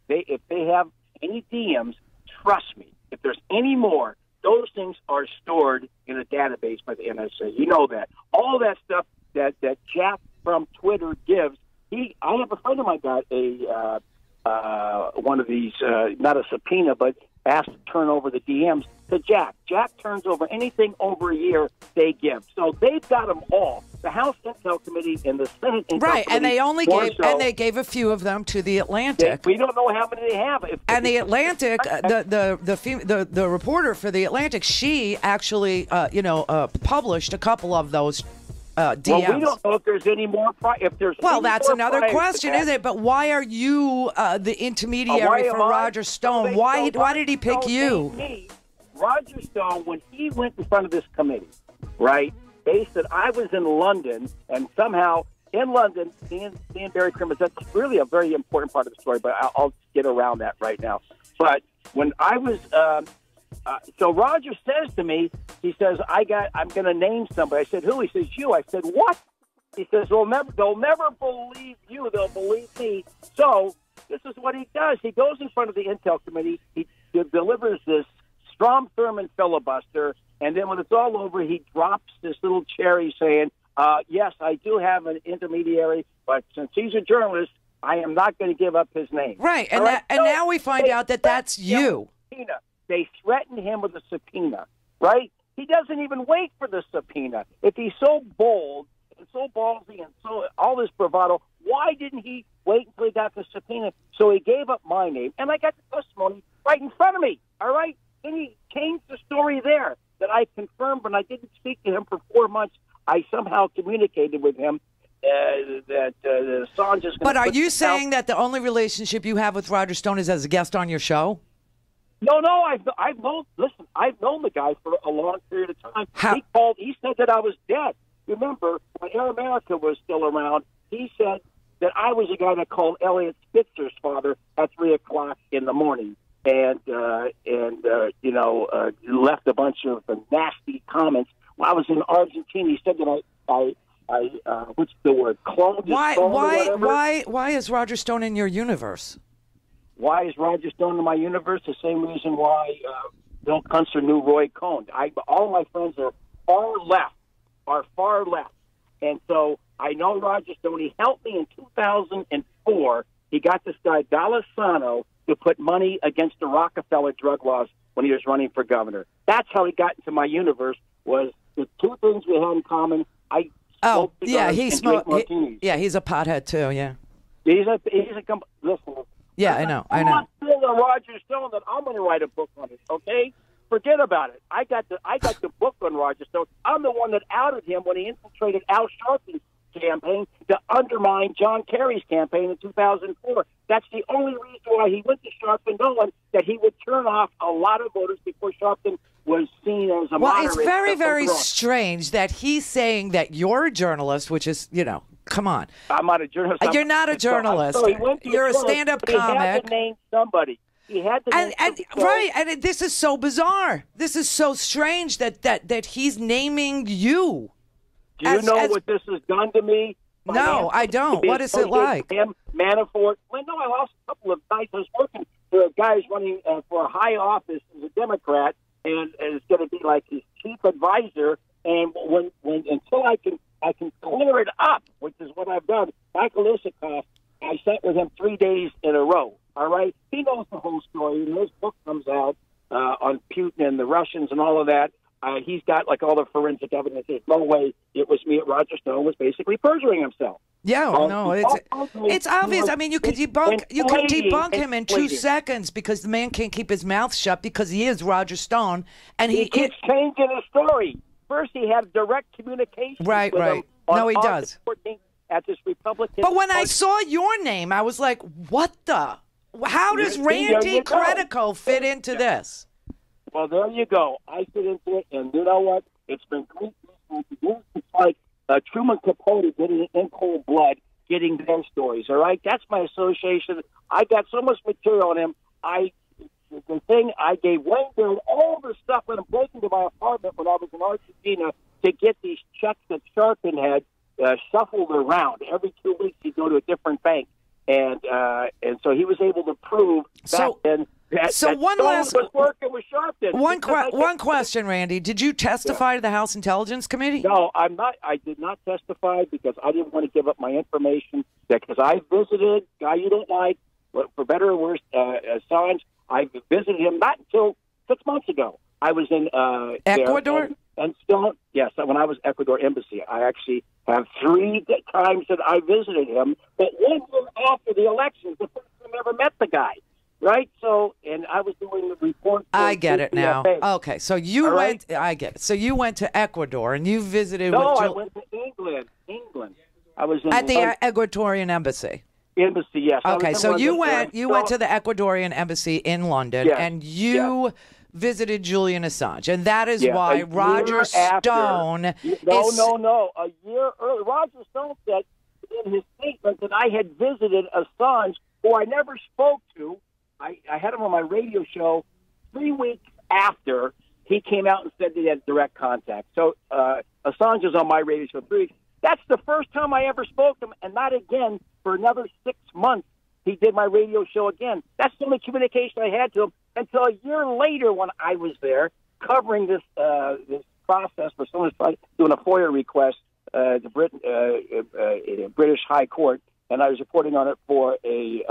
if they have any DMs, trust me, if there's any more, those things are stored in a database by the NSA. You know that. All that stuff that Jack from Twitter gives, I have a friend of mine got one of these, not a subpoena, but asked to turn over the DMs to Jack. Jack turns over anything over a year they give. So they've got them all. The House Intel Committee and the Senate Intel Committee. And they only gave a few of them to the Atlantic. We don't know how many they have. And the Atlantic, the reporter for the Atlantic, she actually published a couple of those DMs. Well, we don't know if there's any more. That's another question, isn't it? But why are you the intermediary for Roger Stone? Why did he pick you? Roger Stone, when he went in front of this committee, right? They said I was in London, and somehow in London, seeing Barry Crimmins. That's really a very important part of the story, but I'll get around that right now. But when I was, so Roger says to me, he says, I'm going to name somebody. I said, who? He says, you. I said, what? He says, they'll never believe you. They'll believe me. So this is what he does. He goes in front of the Intel Committee. He delivers this Strom Thurmond filibuster, and then when it's all over, he drops this little cherry saying, yes, I do have an intermediary, but since he's a journalist, I am not going to give up his name. Right, and now we find out that that's you. They threatened him with a subpoena, right? He doesn't even wait for the subpoena. If he's so bold and so ballsy and so all this bravado, why didn't he wait until he got the subpoena? So he gave up my name, and I got the testimony right in front of me, all right? Then he changed the story there that I confirmed when I didn't speak to him for 4 months. I somehow communicated with him that Assange is going to. But are you saying that the only relationship you have with Roger Stone is as a guest on your show? No, I've known the guy for a long period of time. He called. He said that I was dead. Remember, when Air America was still around, he said that I was the guy that called Elliot Spitzer's father at 3 o'clock in the morning and left a bunch of nasty comments. When I was in Argentina, he said that I what's the word? Cloned his phone or whatever. Why is Roger Stone in your universe? Why is Roger Stone in my universe? The same reason why Bill Kunstler knew Roy Cohn. All of my friends are far left. And so I know Roger Stone. He helped me in 2004. He got this guy, D'Alessano, to put money against the Rockefeller drug laws when he was running for governor. That's how he got into my universe, was the two things we had in common. He's a pothead too, yeah. Listen. Yeah, I know. I'm not saying to Roger Stone that I'm going to write a book on it, okay? Forget about it. I got the book on Roger Stone. I'm the one that outed him when he infiltrated Al Sharpton's campaign to undermine John Kerry's campaign in 2004. That's the only reason why he went to Sharpton, knowing that he would turn off a lot of voters before Sharpton was seen as a moderate. Well, it's very, very strange that he's saying that you're a journalist, which is, come on. I'm not a journalist. You're not a journalist. You're a stand-up comic. He had to name somebody. He had to name somebody. Right, and this is so bizarre. This is so strange that he's naming you. Do you know what this has done to me? No, I don't. What is it like? Him, Manafort. Well, no, I lost a couple of nights. I was working for a guy who's running for a high office as a Democrat, and it's going to be like his chief advisor. And until I can clear it up, which is what I've done. Michael Isikoff, I sat with him 3 days in a row. All right, he knows the whole story. And his book comes out on Putin and the Russians and all of that. He's got like all the forensic evidence. There's no way it was me at Roger Stone was basically perjuring himself. Yeah, it's obvious. I mean, you could debunk him in 2 seconds because the man can't keep his mouth shut because he is Roger Stone, and he keeps changing his story. First, he had direct communication. Right. No, he does. At this Republican. But when I saw your name, I was like, "What the? How does Randy Credico fit into this?" Well, there you go. I fit into it, and you know what? It's been great. It's like Truman Capote getting it in cold blood, getting their stories. All right, that's my association. I got so much material on him. The thing I gave Wayne all the stuff when I'm breaking to my apartment when I was in Argentina to get these checks that Sharpton had shuffled around. Every 2 weeks he'd go to a different bank, and so he was able to prove back then. Was working with Sharpton. One question, Randy. Did you testify to the House Intelligence Committee? No, I'm not. I did not testify because I didn't want to give up my information. Because I visited a guy you don't like, for better or worse, Assange. I visited him not until 6 months ago. I was in Ecuador? And still, yes, when I was Ecuador Embassy. I actually have 3 times that I visited him, but 1 year after the elections, the first time I ever met the guy. Right? So, and I was doing the report. I get it now. Okay, so you went, I get it. So you went to Ecuador and you visited I went to England. I was at the Ecuadorian Embassy. Embassy, yes. Okay, so you went to the Ecuadorian Embassy in London, and you visited Julian Assange, and that is why Roger Stone. No. A year early, Roger Stone said in his statement that I had visited Assange, who I never spoke to. I had him on my radio show 3 weeks after he came out and said that he had direct contact. So Assange is on my radio show 3 weeks. That's the first time I ever spoke to him, and not again for another 6 months. He did my radio show again. That's the only communication I had to him until a year later when I was there covering this process for someone doing a FOIA request to British High Court, and I was reporting on it for a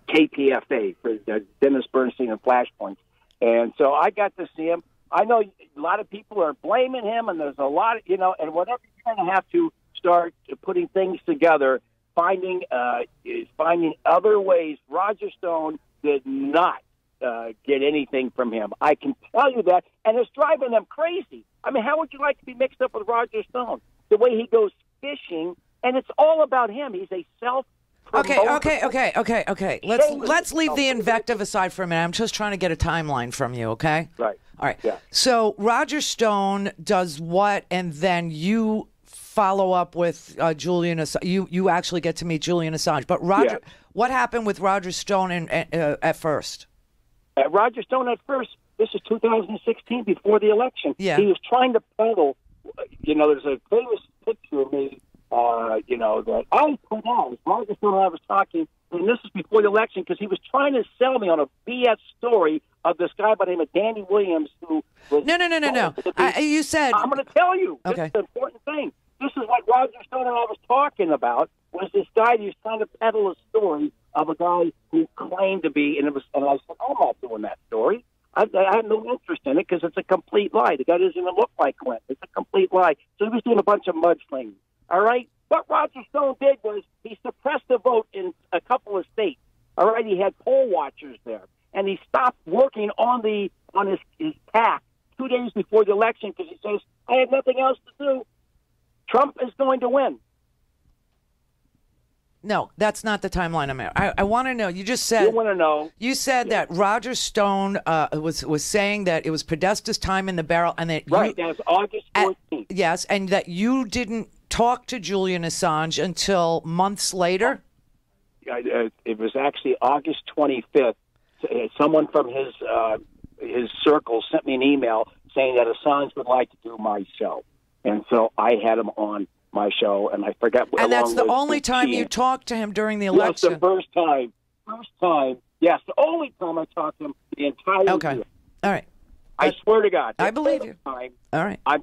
KPFA for Dennis Bernstein and Flashpoint. And so I got to see him. I know a lot of people are blaming him, and there's a lot, and whatever you're going to have to start putting things together, finding other ways. Roger Stone did not get anything from him. I can tell you that, and it's driving them crazy. I mean, how would you like to be mixed up with Roger Stone? The way he goes fishing, and it's all about him. He's a self. Okay. Let's leave the invective aside for a minute. I'm just trying to get a timeline from you, okay? Right. All right. Yeah. So Roger Stone does what, and then you follow up with Julian Assange. You actually get to meet Julian Assange. But Roger, what happened with Roger Stone at first? Roger Stone at first, this is 2016, before the election. Yeah. He was trying to peddle, there's a famous picture of me, that I put out. Roger Stone and I was talking, and this is before the election, because he was trying to sell me on a BS story of this guy by the name of Danny Williams, who was... No. You said... I'm going to tell you. Okay. This is the important thing. This is what Roger Stone and I was talking about, was this guy who was trying to peddle a story of a guy who claimed to be, and I said, I'm not doing that story. I had no interest in it because it's a complete lie. The guy doesn't even look like Clint. It's a complete lie. So he was doing a bunch of mudslinging. All right? What Roger Stone did was he suppressed the vote in a couple of states. All right? He had poll watchers there. And he stopped working on his PAC 2 days before the election because he says, I have nothing else to do. Trump is going to win. No, that's not the timeline I'm at. I want to know. You just said. You want to know? You said that Roger Stone was saying that it was Podesta's time in the barrel, and that that was August 14th. Yes, and that you didn't talk to Julian Assange until months later. It was actually August 25th. Someone from his circle sent me an email saying that Assange would like to do my show, and so I had him on my show, and I forgot. And that's the only time you talked to him during the election. Yes, the first time. Yes, the only time I talked to him the entire year. All right. I swear to God. I believe you. Time, all right. I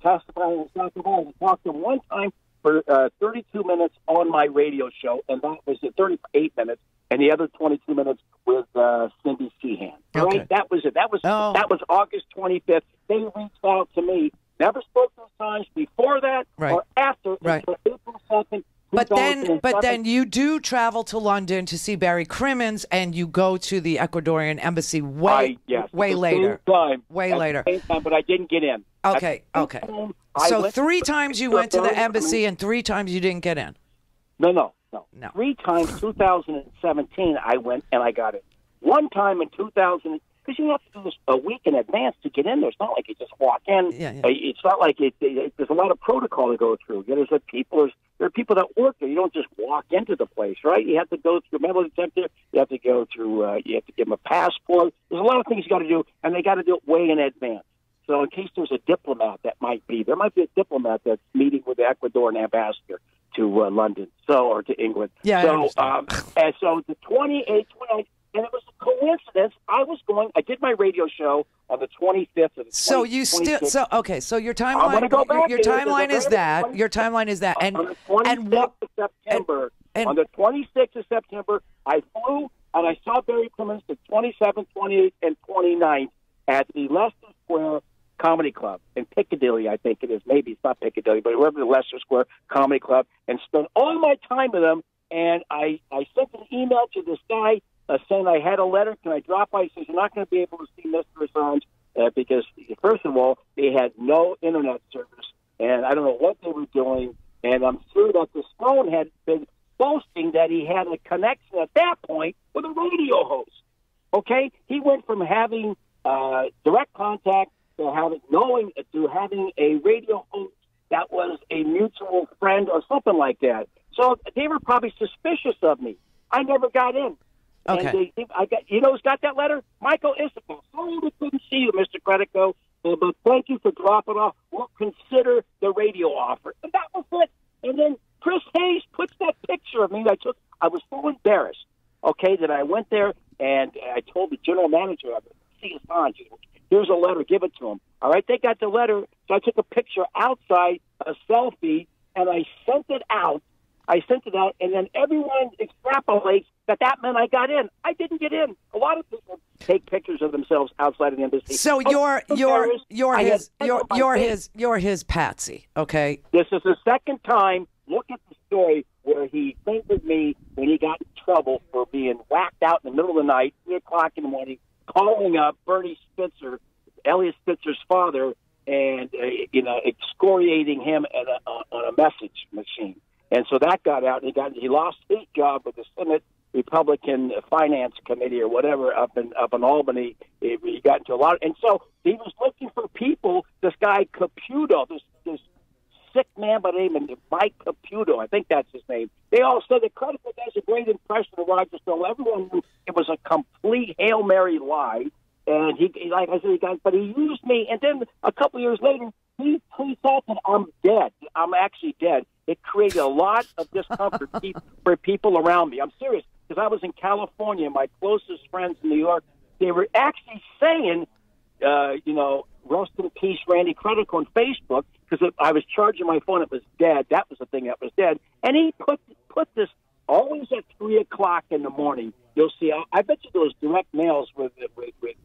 testified in South Carolina. I talked to him one time for 32 minutes on my radio show, and that was 38 minutes, and the other 22 minutes with Cindy Sheehan. Okay. Right? That was it. That was August 25th. They reached out to me. Never spoke to Assange before that or after until April 2nd. But then you do travel to London to see Barry Crimmins, and you go to the Ecuadorian embassy way later. Way later. Same time, but I didn't get in. Okay. So 3 times you went to the embassy, and 3 times you didn't get in. No. 3 times 2017 I went and I got it. 1 time in 2000. Because you have to do this a week in advance to get in there. It's not like you just walk in. It's not like there's a lot of protocol to go through. There are people that work there. You don't just walk into the place, right? You have to go through a metal detector. You have to go through. You have to give them a passport. There's a lot of things you got to do, and they got to do it way in advance. So in case there's a diplomat there might be a diplomat that's meeting with the Ecuadorian ambassador to London, or to England. Yeah. And so the 28th, and it was a coincidence. I did my radio show on the 25th of the So you still, so your timeline, I'm gonna go back your timeline is that, your timeline is that, and on the 26th of September, on the 26th of September, I flew and I saw Barry Crimmins the 27th, 28th, and 29th at the Leicester Square Comedy Club in Piccadilly, I think it is. Maybe it's not Piccadilly, but wherever the Leicester Square Comedy Club, and spent all my time with him. And I sent an email to this guy saying I had a letter. Can I drop by? He says, you're not going to be able to see Mr. Assange because, first of all, they had no Internet service, and I don't know what they were doing. And I'm sure that the Stone had been boasting that he had a connection at that point with a radio host. Okay? He went from having direct contact to having a radio host that was a mutual friend or something like that. So they were probably suspicious of me. I never got in. Okay. And who's got that letter? Michael Isabel. Sorry we couldn't see you, Mr. Credico, but thank you for dropping off. We'll consider the radio offer. And that was it. And then Chris Hayes puts that picture of me that I took. I was so embarrassed, that I went there and I told the general manager of it, see Assange. Here's a letter. Give it to him. All right, they got the letter. So I took a picture outside, a selfie, and I sent it out. And then everyone extrapolates that meant I got in. I didn't get in. A lot of people take pictures of themselves outside of the embassy. So you're his patsy, okay? This is the second time. Look at the story where he fingered me when he got in trouble for being whacked out in the middle of the night, 3 o'clock in the morning, calling up Bernie Spitzer, Eliot Spitzer's father, and excoriating him on a message machine. And so that got out, and he lost his job with the Senate Republican Finance Committee or whatever up in Albany. He got into a lot, and so he was looking for people. This guy Caputo, this sick man by the name of Mike Caputo. I think that's his name. They all said that Credible does a great impression of Roger Stone. Everyone knew it was a complete Hail Mary lie. And he like I said, but he used me. And then a couple years later, he thought that I'm dead. I'm actually dead. It created a lot of discomfort for people around me. I'm serious, because I was in California. My closest friends in New York, they were actually saying, rest in peace, Randy Credible on Facebook, because I was charging my phone. It was dead. That was the thing that was dead. And he put this always at 3 o'clock in the morning. You'll see. I bet you those direct mails with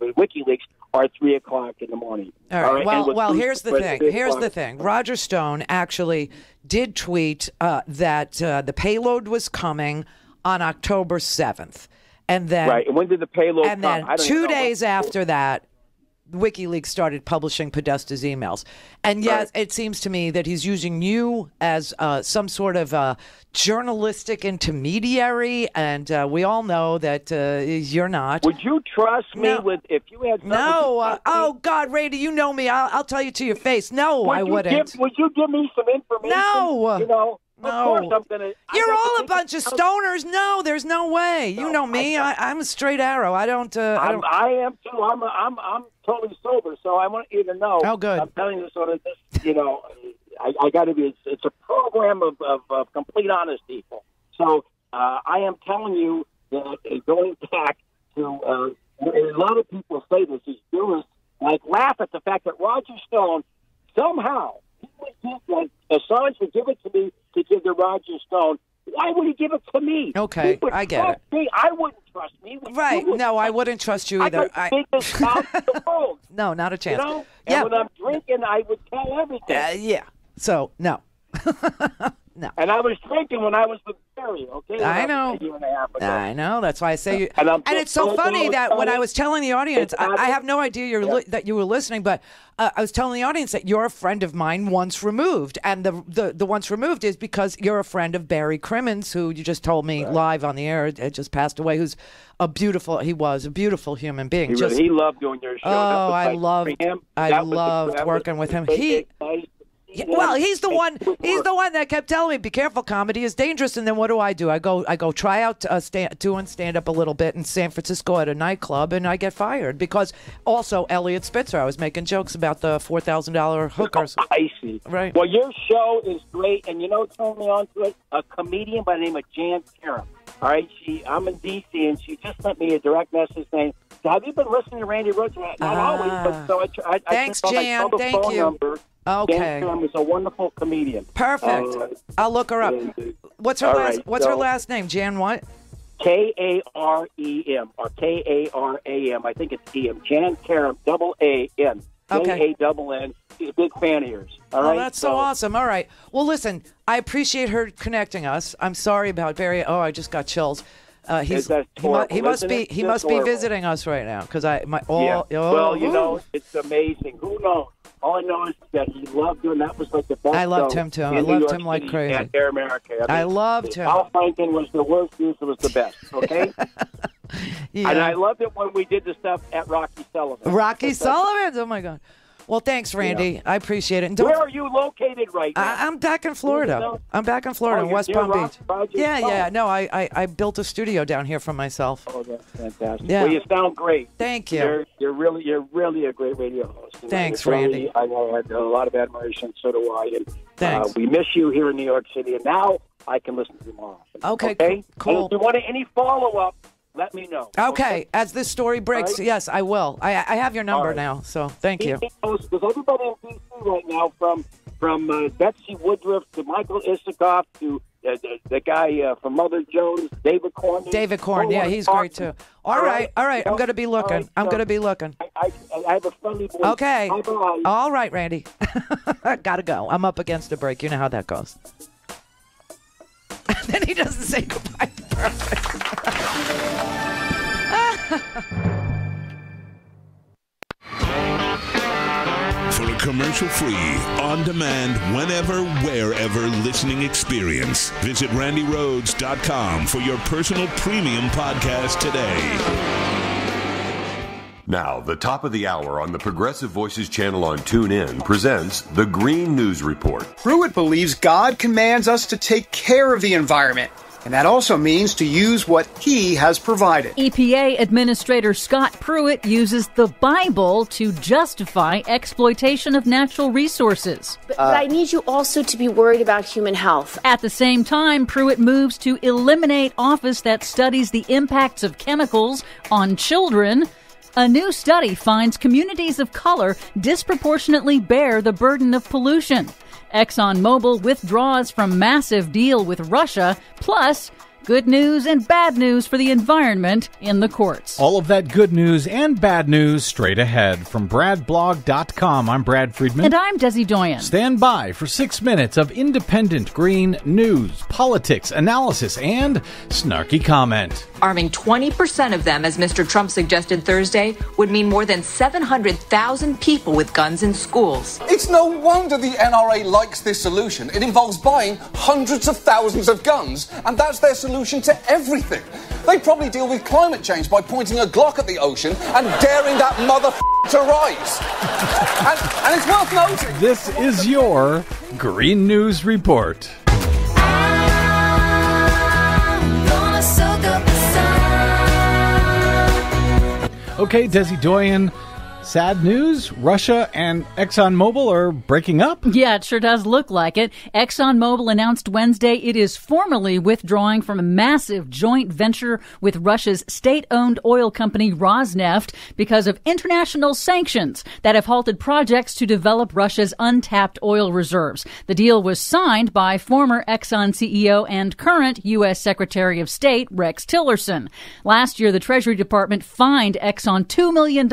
WikiLeaks are at 3 o'clock in the morning. All right. Well, here's the thing. Here's the thing. Roger Stone actually did tweet that the payload was coming on October 7th. And then, right. And when did the payload come? And then 2 days after that, WikiLeaks started publishing Podesta's emails. And yes, it seems to me that he's using you as some sort of journalistic intermediary, and we all know that you're not. Would you trust me if you had something? No. Oh, God, Randy, you know me. I'll tell you to your face. No, I wouldn't. Would you give me some information? No. Of course I'm gonna. You're all a bunch of stoners. No, there's no way. You know me. I'm a straight arrow. I am too. I'm totally sober. So I want you to know. Oh, good. I'm telling you sort of this. I got to be. It's a program of complete honesty. So I am telling you that going back to a lot of people say this. He's doing laugh at the fact that Roger Stone somehow. Assange would give it to me to give to Roger Stone. Why would he give it to me? Okay, I get it. Me. I wouldn't trust me. Right. No, I wouldn't trust you either. I got the biggest mouth in the world. No, not a chance. And when I'm drinking, I would tell everything. Yeah. So, no. No. And I was drinking when I was with Barry, okay? I know. A year and a half ago. I know. That's why I say you. And it's so funny that when I was telling the audience, I have no idea that you were listening, but I was telling the audience that you're a friend of mine once removed. And the once removed is because you're a friend of Barry Crimmins, who you just told me live on the air, had just passed away, who's he was a beautiful human being. He loved doing your show. Oh, I loved working with him. Well, he's the one. He's the one that kept telling me, "Be careful, comedy is dangerous." And then what do? I go try out doing stand up a little bit in San Francisco at a nightclub, and I get fired because also Elliot Spitzer. I was making jokes about the $4,000 hookers. I see. Right. Well, your show is great, and turned me on to it. A comedian by the name of Jan Karam. All right, I'm in D.C. and she just sent me a direct message saying, "Have you been listening to Randi Rhodes?" Not always, but so I thanks, Jan. Thank you. Number. Okay. Jan Karam is a wonderful comedian. Perfect. I'll look her up. What's her her last name? Jan what? Karem or Karam. I think it's E-M. Jan Karam, double-A-N. Okay. K-A-double-N. She's a big fan of yours. All right. That's so awesome. All right. Well, listen, I appreciate her connecting us. I'm sorry about Barry. Oh, I just got chills. He must be visiting us right now because it's amazing. Who knows? All I know is that he loved you, and that was like the best. I loved him too. I loved him like crazy. At Air America. I loved him. Al Franken was the worst. News was the best. Okay. Yeah. And I loved it when we did the stuff at Rocky Sullivan. Rocky Sullivan's. Oh my God. Well, thanks, Randy. Yeah. I appreciate it. And where are you located right now? I'm back in Florida. I'm back in Florida, in West Palm Beach. Yeah. No, I built a studio down here for myself. Oh, that's fantastic. Yeah. Well, you sound great. Thank you. You're really a great radio host. Thanks, Randy. I had a lot of admiration. So do I. And thanks. We miss you here in New York City, and now I can listen to you more often. Okay. Cool. And if you want any follow-up, let me know. Okay. As this story breaks, yes, I will. I have your number now, so thank you. Because everybody in D.C. right now, from Betsy Woodruff to Michael Isikoff to the guy from Mother Jones, David Corn. David Corn, yeah, he's great too. All right. I'm going to be looking. I'm going to be looking. I have a friendly voice. Okay. Bye-bye. All right, Randy. Got to go. I'm up against a break. You know how that goes. Then he doesn't say goodbye. For a commercial-free, on-demand, whenever, wherever listening experience, visit randyrhodes.com for your personal premium podcast today. Now, the top of the hour on the Progressive Voices channel on TuneIn presents the Green News Report. Pruitt believes God commands us to take care of the environment, and that also means to use what he has provided. EPA Administrator Scott Pruitt uses the Bible to justify exploitation of natural resources. But I need you also to be worried about human health. At the same time, Pruitt moves to eliminate office that studies the impacts of chemicals on children. A new study finds communities of color disproportionately bear the burden of pollution. Exxonmobil withdraws from massive deal with Russia, plus good news and bad news for the environment in the courts. All of that good news and bad news straight ahead. From BradBlog.com, I'm Brad Friedman. And I'm Desi Doyen. Stand by for 6 minutes of independent green news, politics, analysis, and snarky comment. Arming 20% of them, as Mr. Trump suggested Thursday, would mean more than 700,000 people with guns in schools. It's no wonder the NRA likes this solution. It involves buying hundreds of thousands of guns, and that's their solution to everything. They probably deal with climate change by pointing a Glock at the ocean and daring that to rise. and it's worth noting. This is your Green News Report. Okay, Desi Doyen, sad news. Russia and Exxonmobil are breaking up? Yeah, it sure does look like it. Exxonmobil announced Wednesday it is formally withdrawing from a massive joint venture with Russia's state-owned oil company Rosneft because of international sanctions that have halted projects to develop Russia's untapped oil reserves. The deal was signed by former Exxon CEO and current U.S. Secretary of State Rex Tillerson. Last year, the Treasury Department fined Exxon $2 million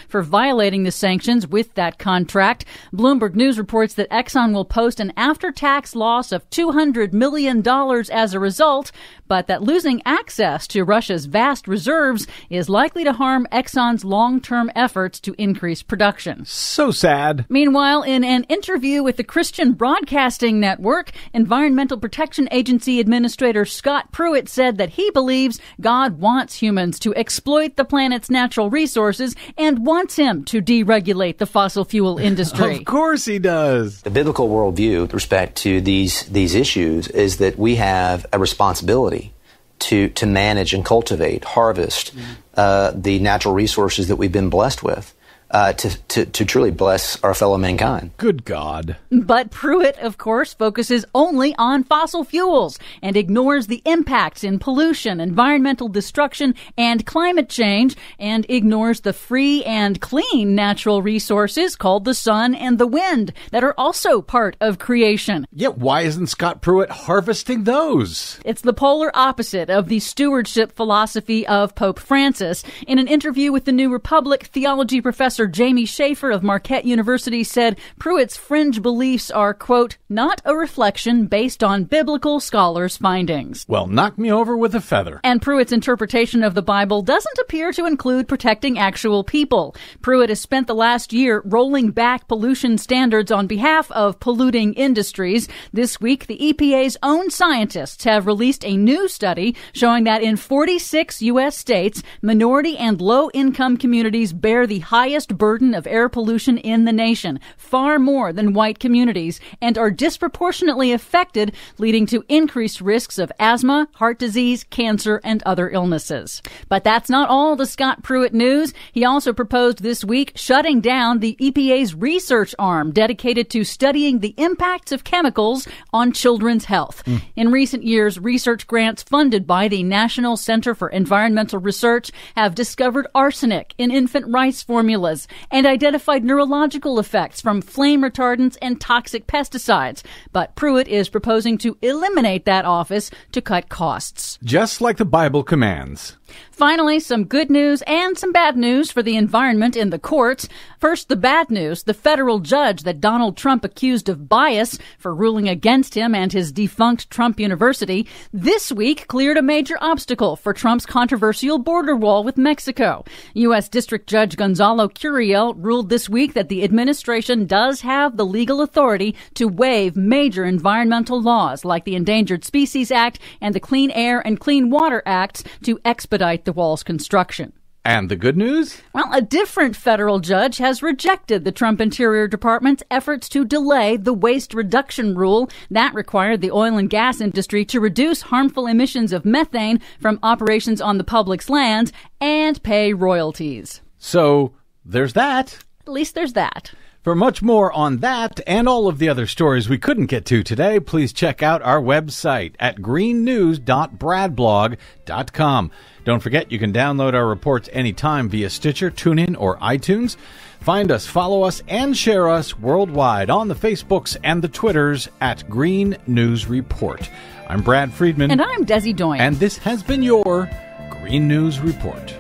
for violating the sanctions with that contract. Bloomberg News reports that Exxon will post an after-tax loss of $200 million as a result, but that losing access to Russia's vast reserves is likely to harm Exxon's long-term efforts to increase production. So sad. Meanwhile, in an interview with the Christian Broadcasting Network, Environmental Protection Agency Administrator Scott Pruitt said that he believes God wants humans to exploit the planet's natural resources and wants him to deregulate the fossil fuel industry. Of course he does. The biblical worldview with respect to these issues is that we have a responsibility to manage and cultivate, harvest the natural resources that we've been blessed with. To truly bless our fellow mankind. Good God. But Pruitt, of course, focuses only on fossil fuels and ignores the impacts in pollution, environmental destruction, and climate change, and ignores the free and clean natural resources called the sun and the wind that are also part of creation. Yet why isn't Scott Pruitt harvesting those? It's the polar opposite of the stewardship philosophy of Pope Francis. In an interview with the New Republic, theology professor Jamie Schaefer of Marquette University said Pruitt's fringe beliefs are, quote, not a reflection based on biblical scholars' findings. Well, knock me over with a feather. And Pruitt's interpretation of the Bible doesn't appear to include protecting actual people. Pruitt has spent the last year rolling back pollution standards on behalf of polluting industries. This week, the EPA's own scientists have released a new study showing that in 46 U.S. states, minority and low-income communities bear the highest burden of air pollution in the nation, far more than white communities, and are disproportionately affected, leading to increased risks of asthma, heart disease, cancer, and other illnesses. But that's not all the Scott Pruitt news. He also proposed this week shutting down the EPA's research arm dedicated to studying the impacts of chemicals on children's health. In recent years, research grants funded by the National Center for Environmental Research have discovered arsenic in infant rice formulas and identified neurological effects from flame retardants and toxic pesticides. But Pruitt is proposing to eliminate that office to cut costs. Just like the Bible commands. Finally, some good news and some bad news for the environment in the courts. First, the bad news. The federal judge that Donald Trump accused of bias for ruling against him and his defunct Trump University this week cleared a major obstacle for Trump's controversial border wall with Mexico. U.S. District Judge Gonzalo Curiel ruled this week that the administration does have the legal authority to waive major environmental laws like the Endangered Species Act and the Clean Air and Clean Water Acts to expedite the wall's construction. And the good news? Well, a different federal judge has rejected the Trump Interior Department's efforts to delay the waste reduction rule that required the oil and gas industry to reduce harmful emissions of methane from operations on the public's lands and pay royalties. So there's that. At least there's that. For much more on that and all of the other stories we couldn't get to today, please check out our website at greennews.bradblog.com. Don't forget, you can download our reports anytime via Stitcher, TuneIn, or iTunes. Find us, follow us, and share us worldwide on the Facebooks and the Twitters at Green News Report. I'm Brad Friedman. And I'm Desi Doyen. And this has been your Green News Report.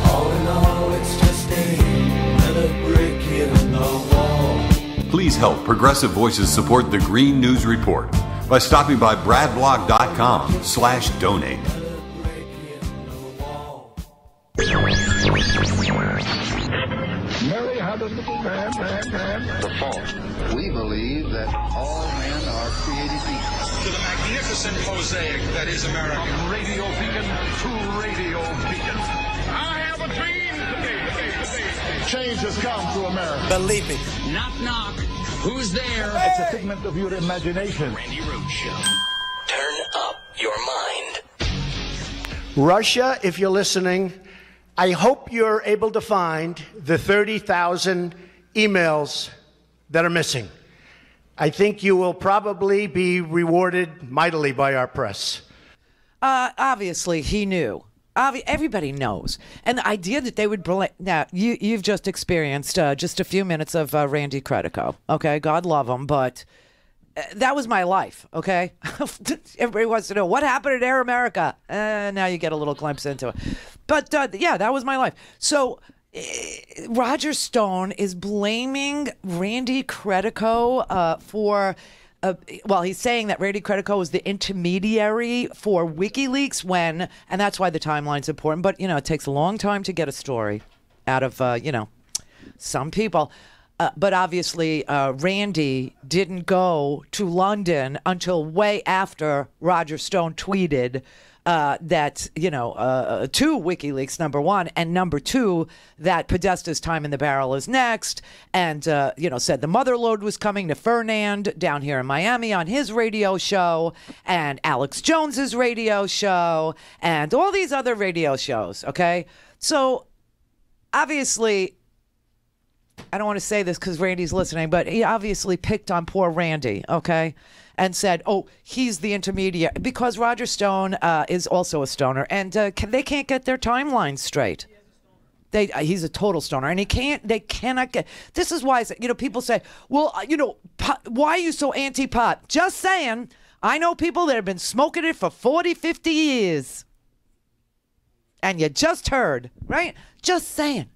All in all, it's just another brick in the wall. Please help Progressive Voices support the Green News Report by stopping by bradblog.com/donate. Mary had a little man. The fault. We believe that all men are created equal. To the magnificent mosaic that is America. From radio beacon to radio beacon. I have a dream today. Change has come to America. Believe me. Knock, knock. Who's there? It's a figment of your imagination. Randi Rhodes Show. Turn up your mind. Russia, if you're listening, I hope you're able to find the 30,000 emails that are missing. I think you will probably be rewarded mightily by our press. Obviously, he knew. Everybody knows. And the idea that they would blame... Now, you've just experienced just a few minutes of Randy Credico. Okay, God love him, but that was my life, okay? Everybody wants to know, what happened at Air America? Now you get a little glimpse into it. But, yeah, that was my life. So... Roger Stone is blaming Randy Credico for, well, he's saying that Randy Credico was the intermediary for WikiLeaks when, and that's why the timeline's important, but, you know, it takes a long time to get a story out of, you know, some people. But obviously, Randy didn't go to London until way after Roger Stone tweeted that, you know, to WikiLeaks, number one, and number two, that Podesta's time in the barrel is next, and, you know, said the mother lode was coming to Fernand down here in Miami on his radio show, and Alex Jones's radio show, and all these other radio shows, okay? So, obviously, I don't want to say this because Randy's listening, but he obviously picked on poor Randy, okay? And said, oh, he's the intermediate. Because Roger Stone is also a stoner, and they can't get their timelines straight. He's a total stoner, and they cannot get... This is why, you know, people say, well, you know, why are you so anti-pot? Just saying, I know people that have been smoking it for 40, 50 years. And you just heard, right? Just saying.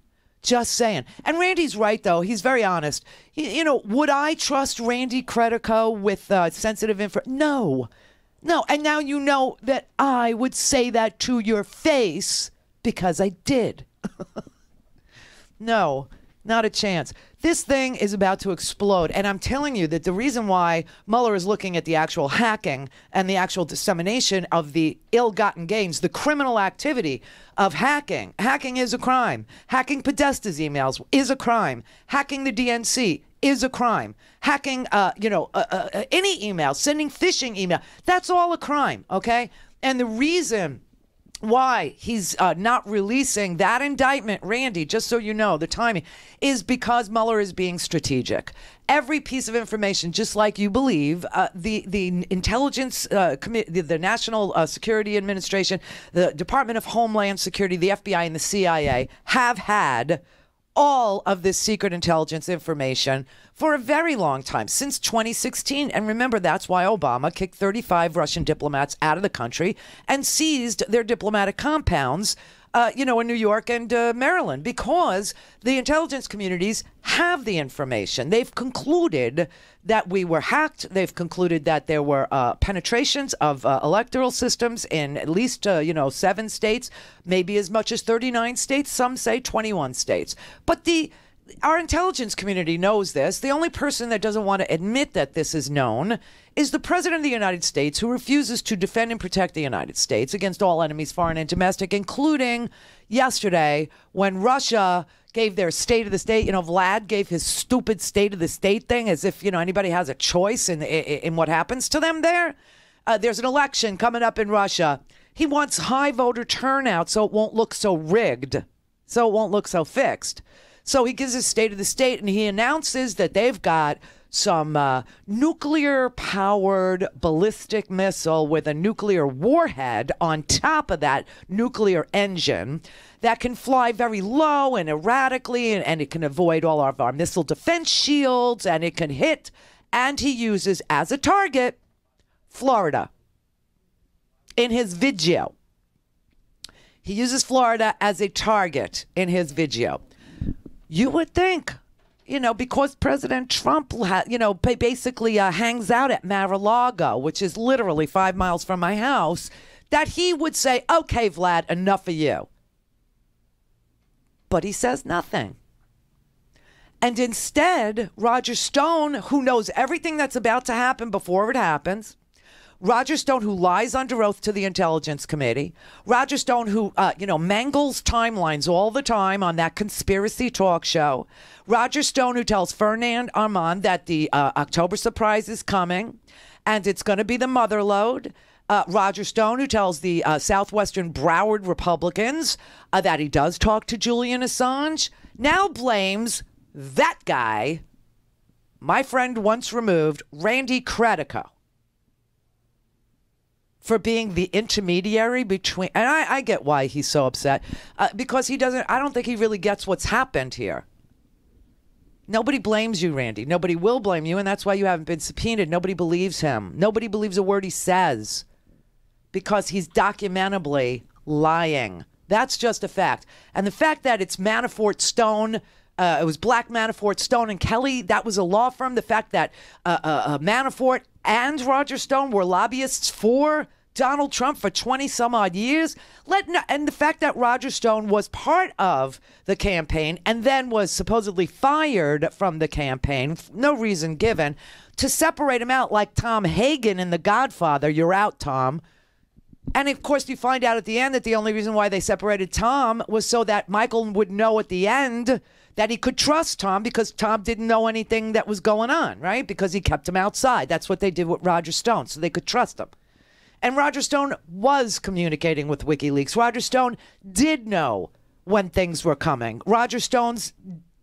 Just saying. And Randy's right, though. He's very honest. You know, would I trust Randy Credico with sensitive info? No. No. And now you know that I would say that to your face because I did. No, not a chance. This thing is about to explode. And I'm telling you that the reason why Mueller is looking at the actual hacking and the actual dissemination of the ill-gotten gains, the criminal activity of hacking. Hacking is a crime. Hacking Podesta's emails is a crime. Hacking the DNC is a crime. Hacking, any email, sending phishing email, that's all a crime, okay? And the reason why he's not releasing that indictment, Randy, just so you know, the timing, is because Mueller is being strategic. Every piece of information, just like you believe, the intelligence committee, the National Security Administration, the Department of Homeland Security, the FBI, and the CIA have had all of this secret intelligence information for a very long time, since 2016. And remember, that's why Obama kicked 35 Russian diplomats out of the country and seized their diplomatic compounds, in New York and Maryland, because the intelligence communities have the information. They've concluded that we were hacked. They've concluded that there were penetrations of electoral systems in at least, 7 states, maybe as much as 39 states. Some say 21 states. But our intelligence community knows this. The only person that doesn't want to admit that this is known is the President of the United States, who refuses to defend and protect the United States against all enemies, foreign and domestic, including yesterday when Russia gave their State of the State. Vlad gave his stupid State of the State thing as if, anybody has a choice in what happens to them there. There's an election coming up in Russia. He wants high voter turnout so it won't look so rigged, so it won't look so fixed. So he gives his State of the State, and he announces that they've got some nuclear-powered ballistic missile with a nuclear warhead on top of that nuclear engine that can fly very low and erratically, and it can avoid all of our missile defense shields, and it can hit, and he uses as a target Florida in his video. He uses Florida as a target in his video. You would think, because President Trump, basically hangs out at Mar-a-Lago, which is literally 5 miles from my house, that he would say, okay, Vlad, enough of you. But he says nothing. And instead, Roger Stone, who knows everything that's about to happen before it happens, Roger Stone, who lies under oath to the Intelligence Committee. Roger Stone, who, mangles timelines all the time on that conspiracy talk show. Roger Stone, who tells Fernand Armand that the October surprise is coming and it's going to be the mother lode. Roger Stone, who tells the Southwestern Broward Republicans that he does talk to Julian Assange, now blames that guy, my friend once removed, Randy Credico, for being the intermediary between, and I get why he's so upset, because I don't think he really gets what's happened here. Nobody blames you, Randy. Nobody will blame you, and that's why you haven't been subpoenaed. Nobody believes him. Nobody believes a word he says because he's documentably lying. That's just a fact. And the fact that it's Manafort, Stone, it was Black Manafort, Stone, and Kelly, that was a law firm. The fact that Manafort and Roger Stone were lobbyists for Donald Trump for 20 some odd years. And the fact that Roger Stone was part of the campaign and then was supposedly fired from the campaign, no reason given, to separate him out like Tom Hagen in The Godfather. You're out, Tom. And of course, you find out at the end that the only reason why they separated Tom was so that Michael would know at the end that he could trust Tom, because Tom didn't know anything that was going on, right? Because he kept him outside. That's what they did with Roger Stone, so they could trust him. And Roger Stone was communicating with WikiLeaks. Roger Stone did know when things were coming. Roger Stone's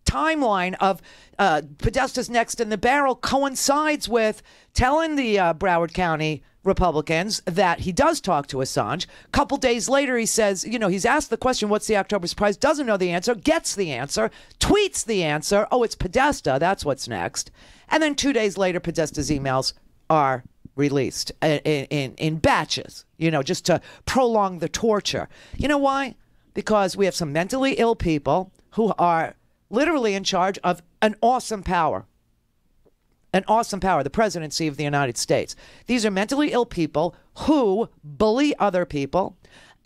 timeline of Podesta's next in the barrel coincides with telling the Broward County Republicans that he does talk to Assange. A couple days later, he says, he's asked the question, what's the October surprise? Doesn't know the answer, gets the answer, tweets the answer. Oh, it's Podesta. That's what's next. And then 2 days later, Podesta's emails are released in batches, just to prolong the torture. You know why? Because we have some mentally ill people who are literally in charge of an awesome power. An awesome power, the presidency of the United States. These are mentally ill people who bully other people.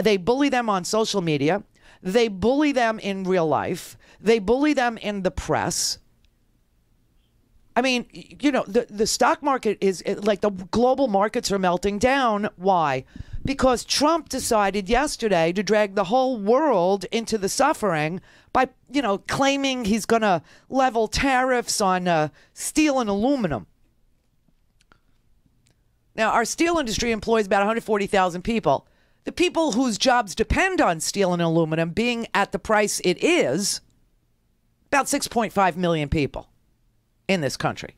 They bully them on social media. They bully them in real life. They bully them in the press. I mean, the stock market is like the global markets are melting down. Why? Because Trump decided yesterday to drag the whole world into the suffering by, claiming he's going to level tariffs on steel and aluminum. Now, our steel industry employs about 140,000 people. The people whose jobs depend on steel and aluminum being at the price it is, about 6.5 million people in this country.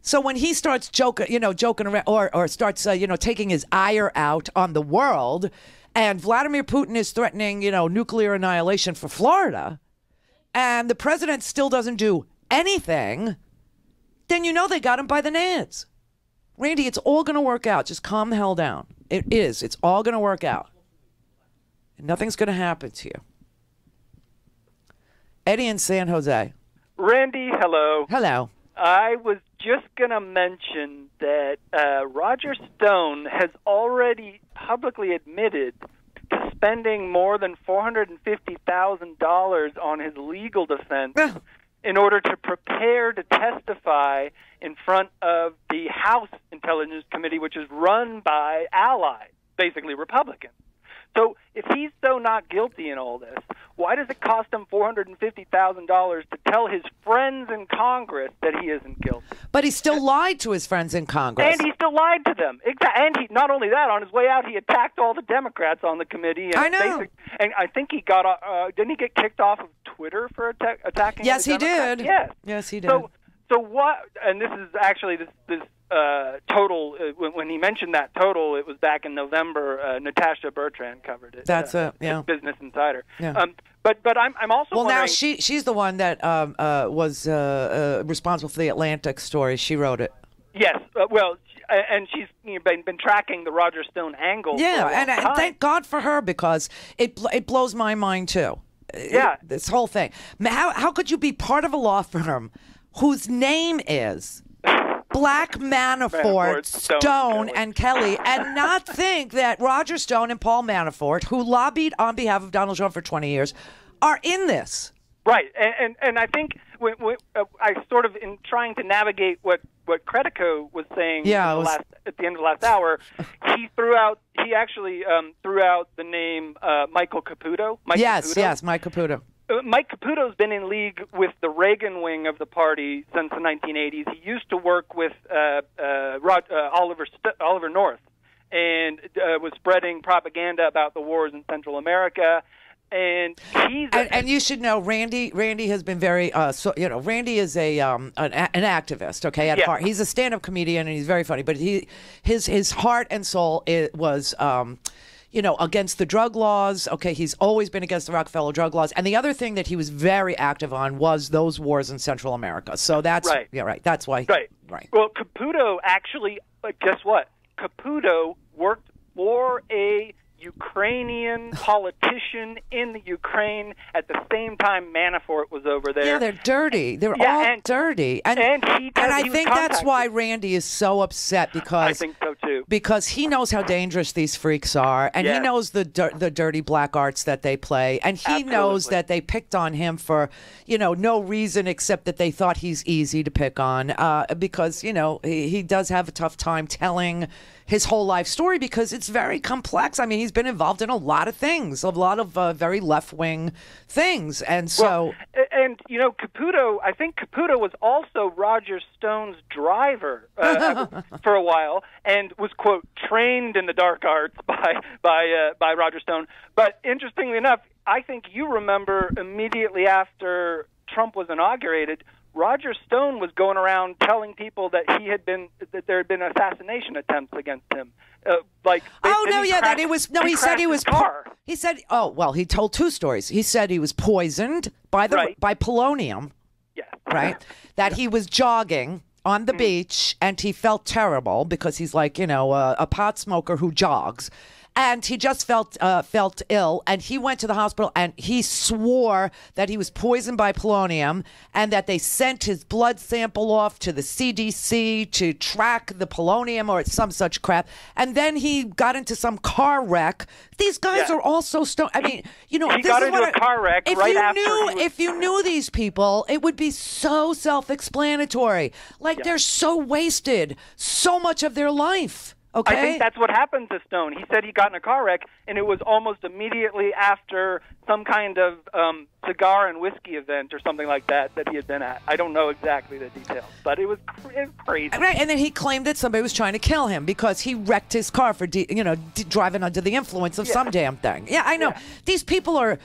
So when he starts joking around or starts, taking his ire out on the world, and Vladimir Putin is threatening, nuclear annihilation for Florida, and the president still doesn't do anything, then they got him by the nads. Randy, it's all going to work out. Just calm the hell down. It is. It's all going to work out. And nothing's going to happen to you. Eddie in San Jose. Randy, hello. Hello. I was just going to mention that Roger Stone has already publicly admitted to spending more than $450,000 on his legal defense in order to prepare to testify in front of the House Intelligence Committee, which is run by allies, basically Republicans. So if he's so not guilty in all this, why does it cost him $450,000 to tell his friends in Congress that he isn't guilty? But he still lied to his friends in Congress. And he still lied to them. And he, not only that, on his way out, he attacked all the Democrats on the committee. And I know. And I think he got, didn't he get kicked off of Twitter for attacking Yes, the he Democrats? did. Yes. Yes, he did. So what, and this is actually this total, when he mentioned that total, it was back in November. Natasha Bertrand covered it. That's yeah. Business Insider. Yeah. But I'm also well, wondering... now she's the one that was responsible for the Atlantic story. She wrote it. Yes, and she's been tracking the Roger Stone angle. Yeah, for a long time. and thank God for her, because it blows my mind too. Yeah, this whole thing. How could you be part of a law firm whose name is Black Manafort, Stone, and Kelly, and not think that Roger Stone and Paul Manafort, who lobbied on behalf of Donald Trump for 20 years, are in this? Right, and I think I sort of, in trying to navigate what Credico was saying at the end of the last hour, he actually threw out the name Michael Caputo. Yes, Mike Caputo. Mike Caputo's been in league with the Reagan wing of the party since the 1980s. He used to work with Oliver North and was spreading propaganda about the wars in Central America. And and you should know, Randi has been very, Randi is an activist, okay, at heart. He's a stand-up comedian, and he's very funny, but his heart and soul was, against the drug laws. Okay, he's always been against the Rockefeller drug laws. And the other thing that he was very active on was those wars in Central America. So that's, right. Yeah, right. That's why. Right. Well, Caputo actually, guess what? Caputo worked for a Ukrainian politician in the Ukraine at the same time Manafort was over there. Yeah, they're dirty. They're all dirty. And I think that's why Randi is so upset, because I think so too. Because he knows how dangerous these freaks are, and he knows the dirty black arts that they play, and he knows that they picked on him for no reason except that they thought he's easy to pick on, because he does have a tough time telling his whole life story, because it's very complex. I mean, he's been involved in a lot of things, a lot of very left-wing things. And so... Caputo, I think Caputo was also Roger Stone's driver for a while, and was, quote, trained in the dark arts by Roger Stone. But interestingly enough, I think you remember immediately after Trump was inaugurated, Roger Stone was going around telling people that there had been assassination attempts against him. He said, he told two stories. He said he was poisoned by polonium. Yeah. Right. That he was jogging on the beach and he felt terrible because he's like, a pot smoker who jogs. And he just felt ill, and he went to the hospital, and he swore that he was poisoned by polonium, and that they sent his blood sample off to the CDC to track the polonium or some such crap. And then he got into some car wreck. These guys are all so stoned. I mean, he got into a car wreck If you knew these people, it would be so self-explanatory. They're so wasted, so much of their life. Okay. I think that's what happened to Stone. He said he got in a car wreck, and it was almost immediately after some kind of cigar and whiskey event or something like that he had been at. I don't know exactly the details, but it was crazy. Right, and then he claimed that somebody was trying to kill him because he wrecked his car for driving under the influence of some damn thing. Yeah, I know. Yeah. These people are...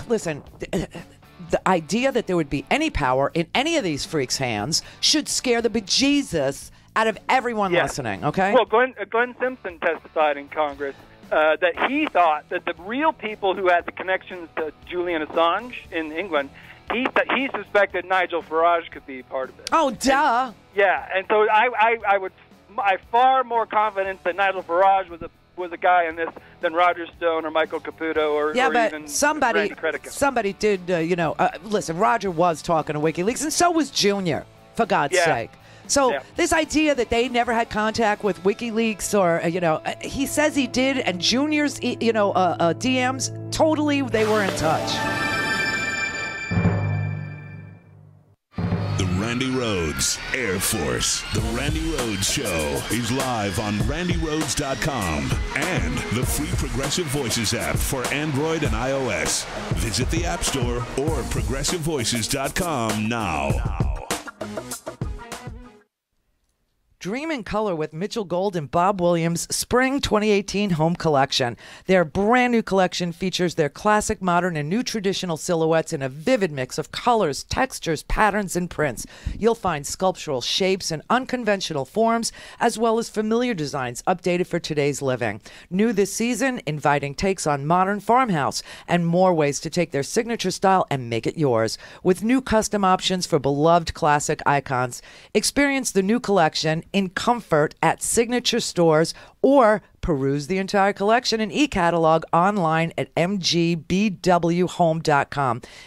Listen... The idea that there would be any power in any of these freaks' hands should scare the bejesus out of everyone listening, okay? Well, Glenn Simpson testified in Congress that he thought that the real people who had the connections to Julian Assange in England, he suspected Nigel Farage could be part of it. Oh, duh. And so I far more confidence that Nigel Farage was a guy in this than Roger Stone or Michael Caputo or even somebody did, listen, Roger was talking to WikiLeaks, and so was Junior, for God's sake. So this idea that they never had contact with WikiLeaks or, he says he did, and Junior's, DMs, totally they were in touch. The Randi Rhodes Air Force. The Randi Rhodes Show is live on RandiRhodes.com and the free Progressive Voices app for Android and iOS. Visit the App Store or ProgressiveVoices.com now. Dream in color with Mitchell Gold and Bob Williams' Spring 2018 Home Collection. Their brand new collection features their classic, modern, and new traditional silhouettes in a vivid mix of colors, textures, patterns, and prints. You'll find sculptural shapes and unconventional forms, as well as familiar designs updated for today's living. New this season, inviting takes on modern farmhouse and more ways to take their signature style and make it yours. With new custom options for beloved classic icons. Experience the new collection in comfort at signature stores or peruse the entire collection and e-catalog online at mgbwhome.com.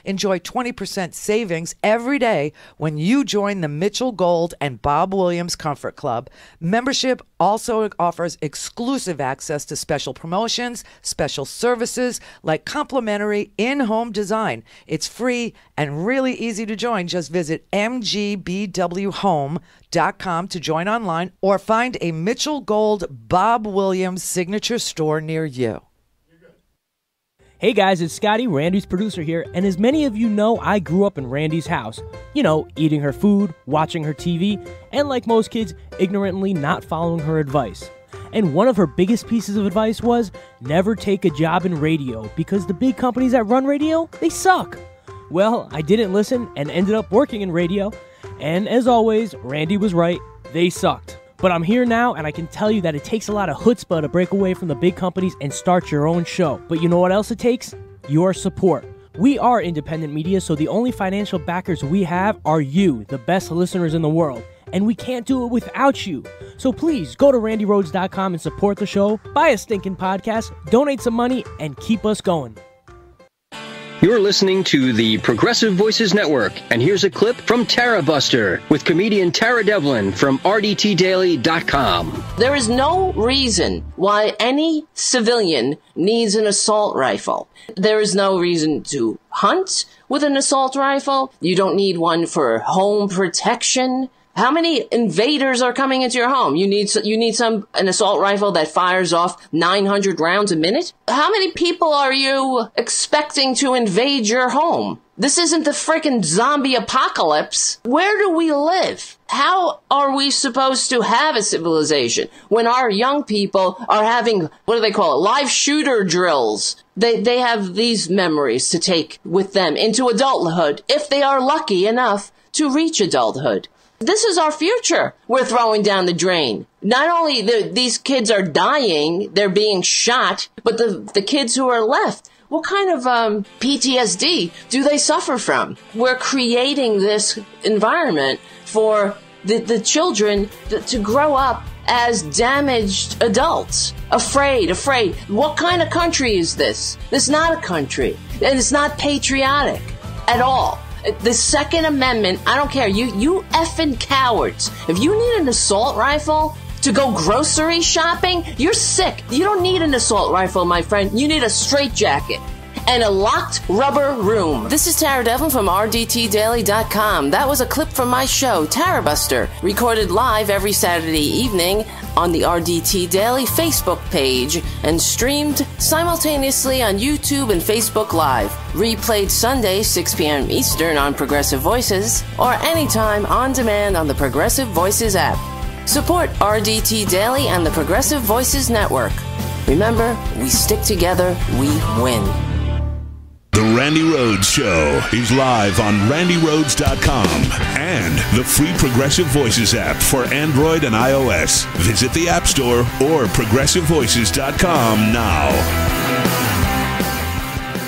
Enjoy 20% savings every day when you join the Mitchell Gold and Bob Williams Comfort Club. Membership also offers exclusive access to special promotions, special services like complimentary in-home design. It's free and really easy to join. Just visit mgbwhome.com to join online or find a Mitchell Gold Bob Williams signature store near you. Hey guys, it's Scotty, Randi's producer here, and as many of you know, I grew up in Randi's house. You know, eating her food, watching her TV, and like most kids, ignorantly not following her advice. And one of her biggest pieces of advice was, never take a job in radio, because the big companies that run radio, they suck. Well, I didn't listen and ended up working in radio, and as always, Randi was right, they sucked. But I'm here now, and I can tell you that it takes a lot of chutzpah to break away from the big companies and start your own show. But you know what else it takes? Your support. We are independent media, so the only financial backers we have are you, the best listeners in the world. And we can't do it without you. So please, go to RandiRhodes.com and support the show, buy a stinking podcast, donate some money, and keep us going. You're listening to the Progressive Voices Network, and here's a clip from Tara Buster with comedian Tara Devlin from RDTDaily.com. There is no reason why any civilian needs an assault rifle. There is no reason to hunt with an assault rifle. You don't need one for home protection. How many invaders are coming into your home? You need an assault rifle that fires off 900 rounds a minute? How many people are you expecting to invade your home? This isn't the frickin' zombie apocalypse. Where do we live? How are we supposed to have a civilization when our young people are having, what do they call it, live shooter drills? They have these memories to take with them into adulthood if they are lucky enough to reach adulthood. This is our future we're throwing down the drain. Not only these kids are dying, they're being shot, but the kids who are left, what kind of PTSD do they suffer from? We're creating this environment for the children to grow up as damaged adults. Afraid. What kind of country is this? This is not a country. And it's not patriotic at all. The Second Amendment, I don't care. You effing cowards. If you need an assault rifle to go grocery shopping, you're sick. You don't need an assault rifle, my friend. You need a straitjacket and a locked rubber room. This is Tara Devlin from RDTDaily.com. That was a clip from my show, Tara Buster, recorded live every Saturday evening on the RDT Daily Facebook page and streamed simultaneously on YouTube and Facebook Live. Replayed Sunday, 6 p.m. Eastern on Progressive Voices, or anytime on demand on the Progressive Voices app. Support RDT Daily and the Progressive Voices Network. Remember, we stick together, we win. The Randi Rhodes Show is live on RandiRhodes.com and the free Progressive Voices app for Android and iOS. Visit the App Store or ProgressiveVoices.com now.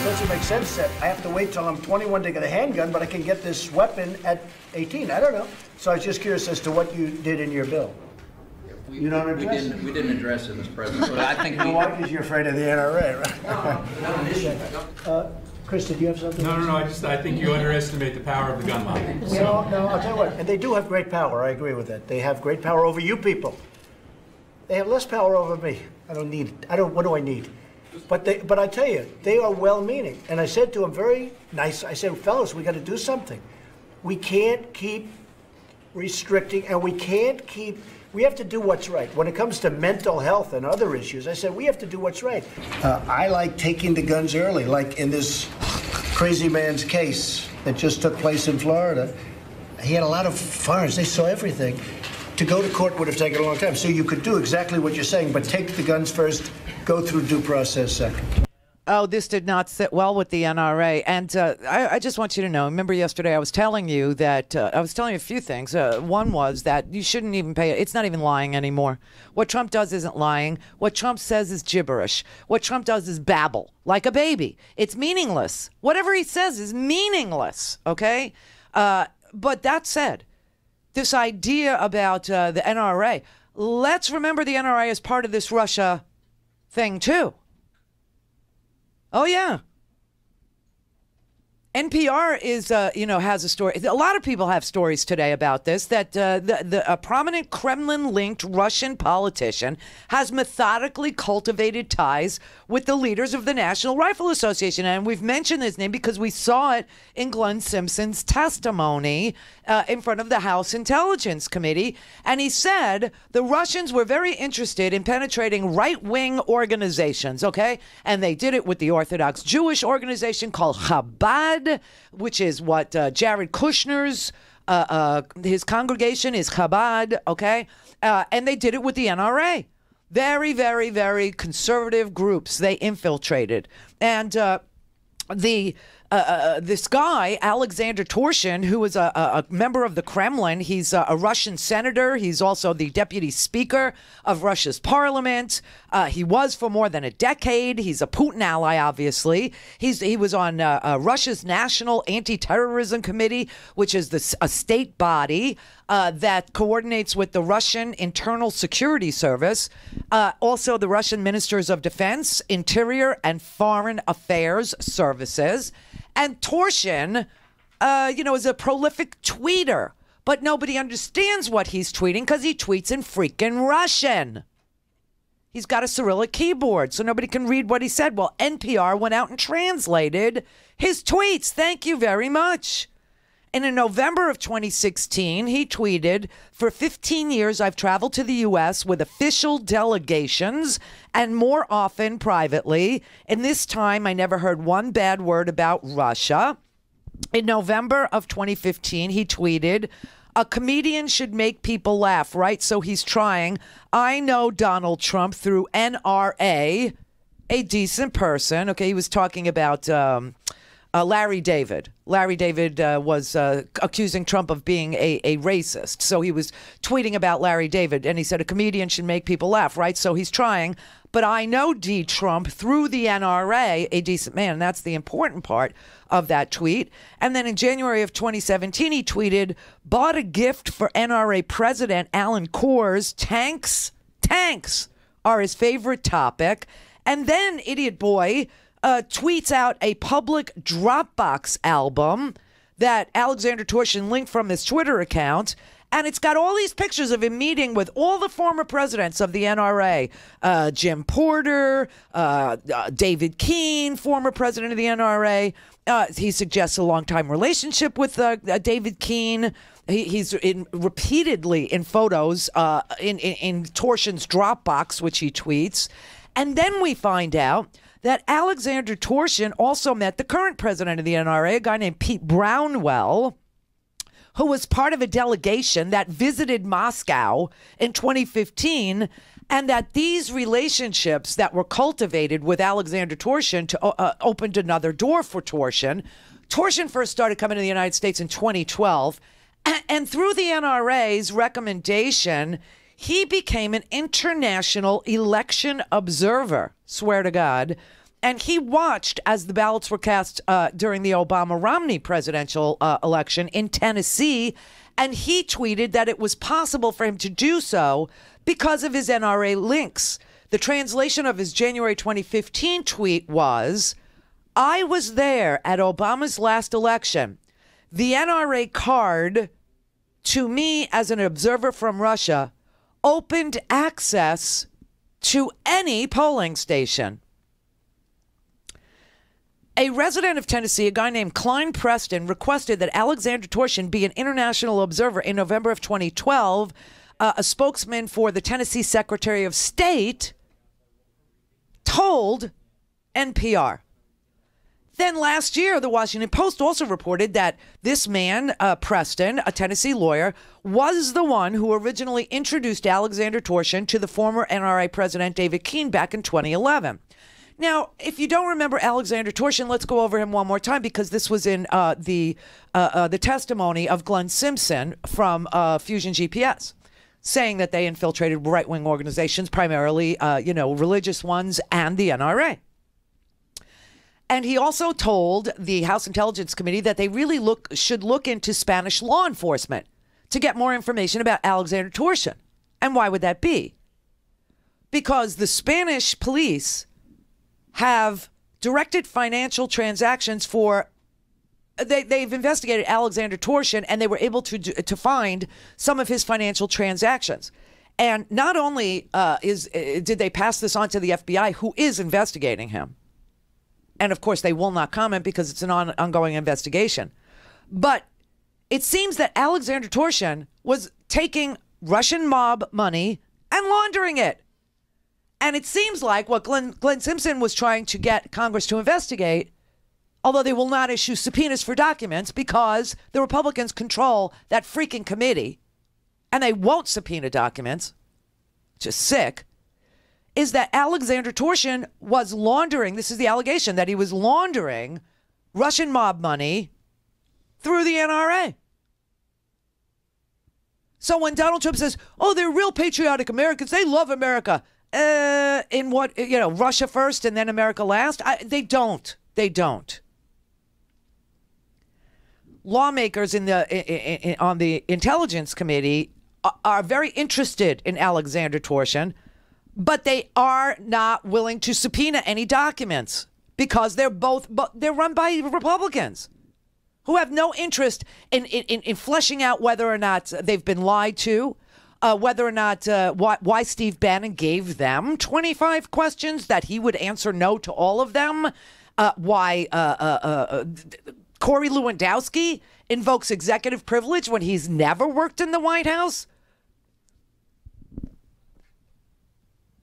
Doesn't make sense that I have to wait till I'm 21 to get a handgun, but I can get this weapon at 18. I don't know. So I was just curious as to what you did in your bill. You don't address it? We didn't address it, Mr. President. But I think why? Because you're afraid of the NRA, right? Not an issue. Chris, did you have something? No. I think you underestimate the power of the gun lobby. No, I'll tell you what. And they do have great power. I agree with that. They have great power over you people. They have less power over me. I don't need it. What do I need? But I tell you, they are well-meaning. And I said to them very nice, I said, fellas, we got to do something. We can't keep restricting, and we have to do what's right. When it comes to mental health and other issues, I said, we have to do what's right. I like taking the guns early, like in this crazy man's case that just took place in Florida. He had a lot of firearms. They saw everything. To go to court would have taken a long time. So you could do exactly what you're saying, but take the guns first, go through due process second. Oh, this did not sit well with the NRA. And I just want you to know, remember yesterday I was telling you that, I was telling you a few things. One was that you shouldn't even pay, it's not even lying anymore. What Trump does isn't lying. What Trump says is gibberish. What Trump does is babble, like a baby. It's meaningless. Whatever he says is meaningless, okay? But that said, this idea about the NRA, let's remember the NRA is part of this Russia thing too. Oh, yeah. NPR is, has a story. A lot of people have stories today about this, that a prominent Kremlin-linked Russian politician has methodically cultivated ties with the leaders of the National Rifle Association. And we've mentioned his name because we saw it in Glenn Simpson's testimony in front of the House Intelligence Committee. And he said the Russians were very interested in penetrating right-wing organizations, okay? And they did it with the Orthodox Jewish organization called Chabad, which is what Jared Kushner's, his congregation is Chabad, okay? And they did it with the NRA. Very, very, very conservative groups they infiltrated. And this guy, Alexander Torshin, who is a member of the Kremlin, he's a Russian senator. He's also the deputy speaker of Russia's parliament. He was for more than a decade. He's a Putin ally, obviously. He was on Russia's National Anti-Terrorism Committee, which is a state body that coordinates with the Russian Internal Security Service, also the Russian Ministers of Defense, Interior, and Foreign Affairs Services. And Torshin, is a prolific tweeter, but nobody understands what he's tweeting because he tweets in freaking Russian. He's got a Cyrillic keyboard, so nobody can read what he said. Well, NPR went out and translated his tweets. Thank you very much. And in November of 2016, he tweeted, "For 15 years, I've traveled to the U.S. with official delegations and more often privately. In this time, I never heard one bad word about Russia." In November of 2015, he tweeted, "A comedian should make people laugh, right? So he's trying. I know Donald Trump through NRA, a decent person." Okay, he was talking about Larry David. Larry David was accusing Trump of being a racist. So he was tweeting about Larry David, and he said a comedian should make people laugh, right? So he's trying. But I know D. Trump through the NRA, a decent man. And that's the important part of that tweet. And then in January of 2017, he tweeted, "Bought a gift for NRA President Alan Kors. Tanks are his favorite topic." And then Idiot Boy tweets out a public Dropbox album that Alexander Torshin linked from his Twitter account. And it's got all these pictures of him meeting with all the former presidents of the NRA. Jim Porter, David Keene, former president of the NRA. He suggests a long-time relationship with David Keene. He's repeatedly in photos in Torshin's Dropbox, which he tweets. And then we find out that Alexander Torshin also met the current president of the NRA, a guy named Pete Brownwell, who was part of a delegation that visited Moscow in 2015, and that these relationships that were cultivated with Alexander Torshin opened another door for Torshin. Torshin first started coming to the United States in 2012, and through the NRA's recommendation, he became an international election observer, swear to God, and he watched as the ballots were cast during the Obama-Romney presidential election in Tennessee, and he tweeted that it was possible for him to do so because of his NRA links. The translation of his January 2015 tweet was, I was there at Obama's last election. The NRA card, to me as an observer from Russia, opened access to any polling station. A resident of Tennessee, a guy named Klein Preston, requested that Alexander Torshin be an international observer in November of 2012. A spokesman for the Tennessee Secretary of State told NPR. Then last year, the Washington Post also reported that this man, Preston, a Tennessee lawyer, was the one who originally introduced Alexander Torshin to the former NRA president David Keene back in 2011. Now, if you don't remember Alexander Torshin, let's go over him one more time, because this was in the testimony of Glenn Simpson from Fusion GPS, saying that they infiltrated right-wing organizations, primarily, religious ones, and the NRA. And he also told the House Intelligence Committee that they really should look into Spanish law enforcement to get more information about Alexander Torshin. And why would that be? Because the Spanish police have directed financial transactions for... They've investigated Alexander Torshin, and they were able to find some of his financial transactions. And not only did they pass this on to the FBI, who is investigating him, and of course they will not comment because it's an ongoing investigation, but it seems that Alexander Torshin was taking Russian mob money and laundering it. And it seems like what Glenn Simpson was trying to get Congress to investigate, although they will not issue subpoenas for documents because the Republicans control that freaking committee and they won't subpoena documents, which is sick, is that Alexander Torshin was laundering, this is the allegation, that he was laundering Russian mob money through the NRA. So when Donald Trump says, oh, they're real patriotic Americans, they love America, in what, Russia first and then America last? They don't. They don't. Lawmakers on the Intelligence Committee are very interested in Alexander Torshin, but they are not willing to subpoena any documents because they're run by Republicans who have no interest in fleshing out whether or not they've been lied to, whether or not why Steve Bannon gave them 25 questions that he would answer no to all of them, why Corey Lewandowski invokes executive privilege when he's never worked in the White House,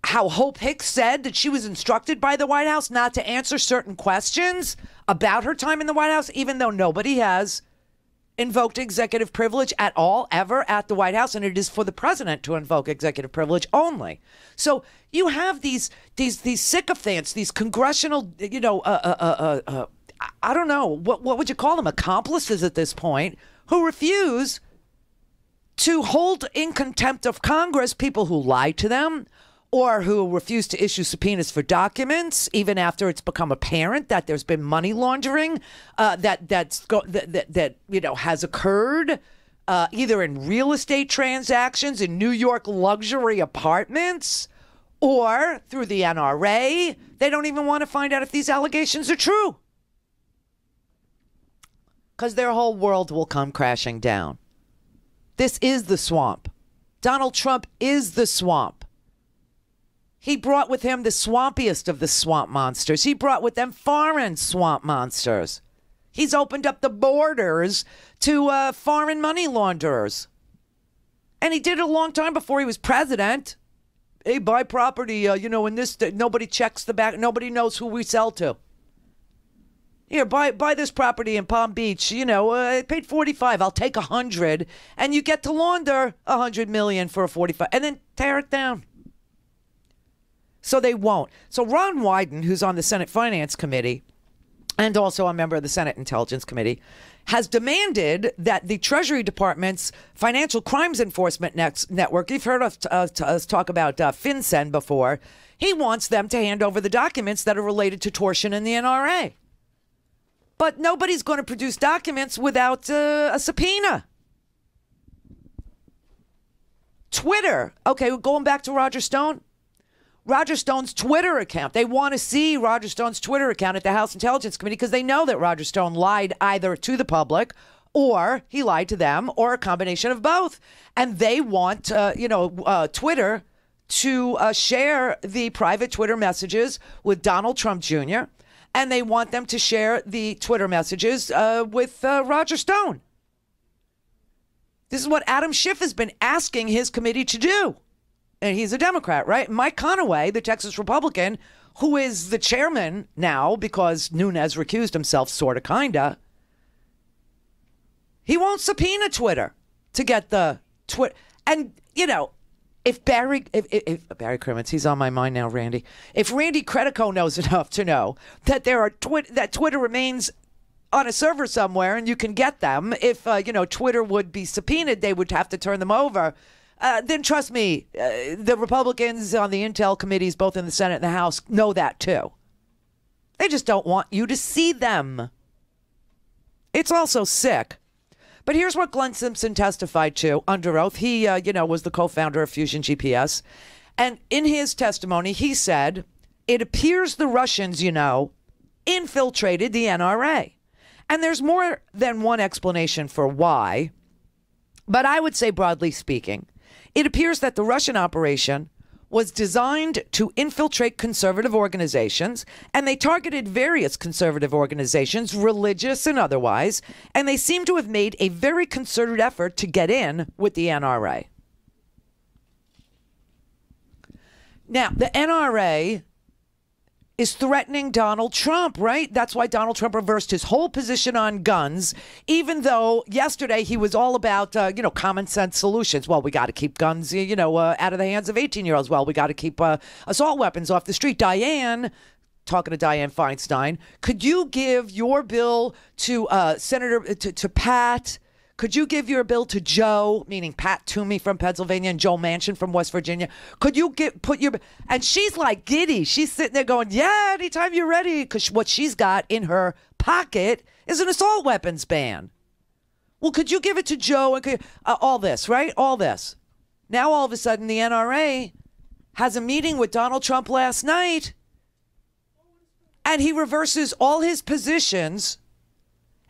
how Hope Hicks said that she was instructed by the White House not to answer certain questions about her time in the White House, even though nobody has invoked executive privilege at all, ever, at the White House, and it is for the president to invoke executive privilege only. So you have these sycophants, these congressional, I don't know, what would you call them, accomplices at this point, who refuse to hold in contempt of Congress people who lied to them, or who refuse to issue subpoenas for documents, even after it's become apparent that there's been money laundering that has occurred, either in real estate transactions in New York luxury apartments or through the NRA. They don't even want to find out if these allegations are true, because their whole world will come crashing down. This is the swamp. Donald Trump is the swamp. He brought with him the swampiest of the swamp monsters. He brought with them foreign swamp monsters. He's opened up the borders to foreign money launderers. And he did it a long time before he was president. Hey, buy property, in this, nobody checks the back. Nobody knows who we sell to. Here, buy this property in Palm Beach. I paid $45. I'll take $100, and you get to launder $100 million for a $45, and then tear it down. So they won't. So Ron Wyden, who's on the Senate Finance Committee and also a member of the Senate Intelligence Committee, has demanded that the Treasury Department's Financial Crimes Enforcement Network, you've heard us talk about FinCEN before, he wants them to hand over the documents that are related to Torshin and the NRA. But nobody's going to produce documents without a subpoena. Twitter. Okay, going back to Roger Stone. Roger Stone's Twitter account. They want to see Roger Stone's Twitter account at the House Intelligence Committee because they know that Roger Stone lied either to the public or he lied to them or a combination of both. And they want, Twitter to share the private Twitter messages with Donald Trump Jr., and they want them to share the Twitter messages with Roger Stone. This is what Adam Schiff has been asking his committee to do. And he's a Democrat, right? Mike Conaway, the Texas Republican, who is the chairman now because Nunes recused himself, sort of, kind of. He won't subpoena Twitter to get the Twitter. And, if Barry Crimmins, he's on my mind now, Randy. If Randy Credico knows enough to know that that Twitter remains on a server somewhere and you can get them, if Twitter would be subpoenaed, they would have to turn them over. Then trust me, the Republicans on the Intel committees, both in the Senate and the House, know that too. They just don't want you to see them. It's also sick. But here's what Glenn Simpson testified to under oath. He, was the co-founder of Fusion GPS. And in his testimony, he said, it appears the Russians, infiltrated the NRA. And there's more than one explanation for why. But I would say, broadly speaking, it appears that the Russian operation was designed to infiltrate conservative organizations, and they targeted various conservative organizations, religious and otherwise, and they seem to have made a very concerted effort to get in with the NRA. Now, the NRA is threatening Donald Trump, right? That's why Donald Trump reversed his whole position on guns, even though yesterday he was all about, common sense solutions. Well, we got to keep guns, out of the hands of 18-year-olds. Well, we got to keep assault weapons off the street. Talking to Dianne Feinstein, could you give your bill to to Pat? Could you give your bill to Joe, meaning Pat Toomey from Pennsylvania and Joe Manchin from West Virginia? Could you and she's like giddy. She's sitting there going, yeah, anytime you're ready. Because what she's got in her pocket is an assault weapons ban. Well, could you give it to Joe? And all this, right? All this. Now, all of a sudden, the NRA has a meeting with Donald Trump last night. And he reverses all his positions.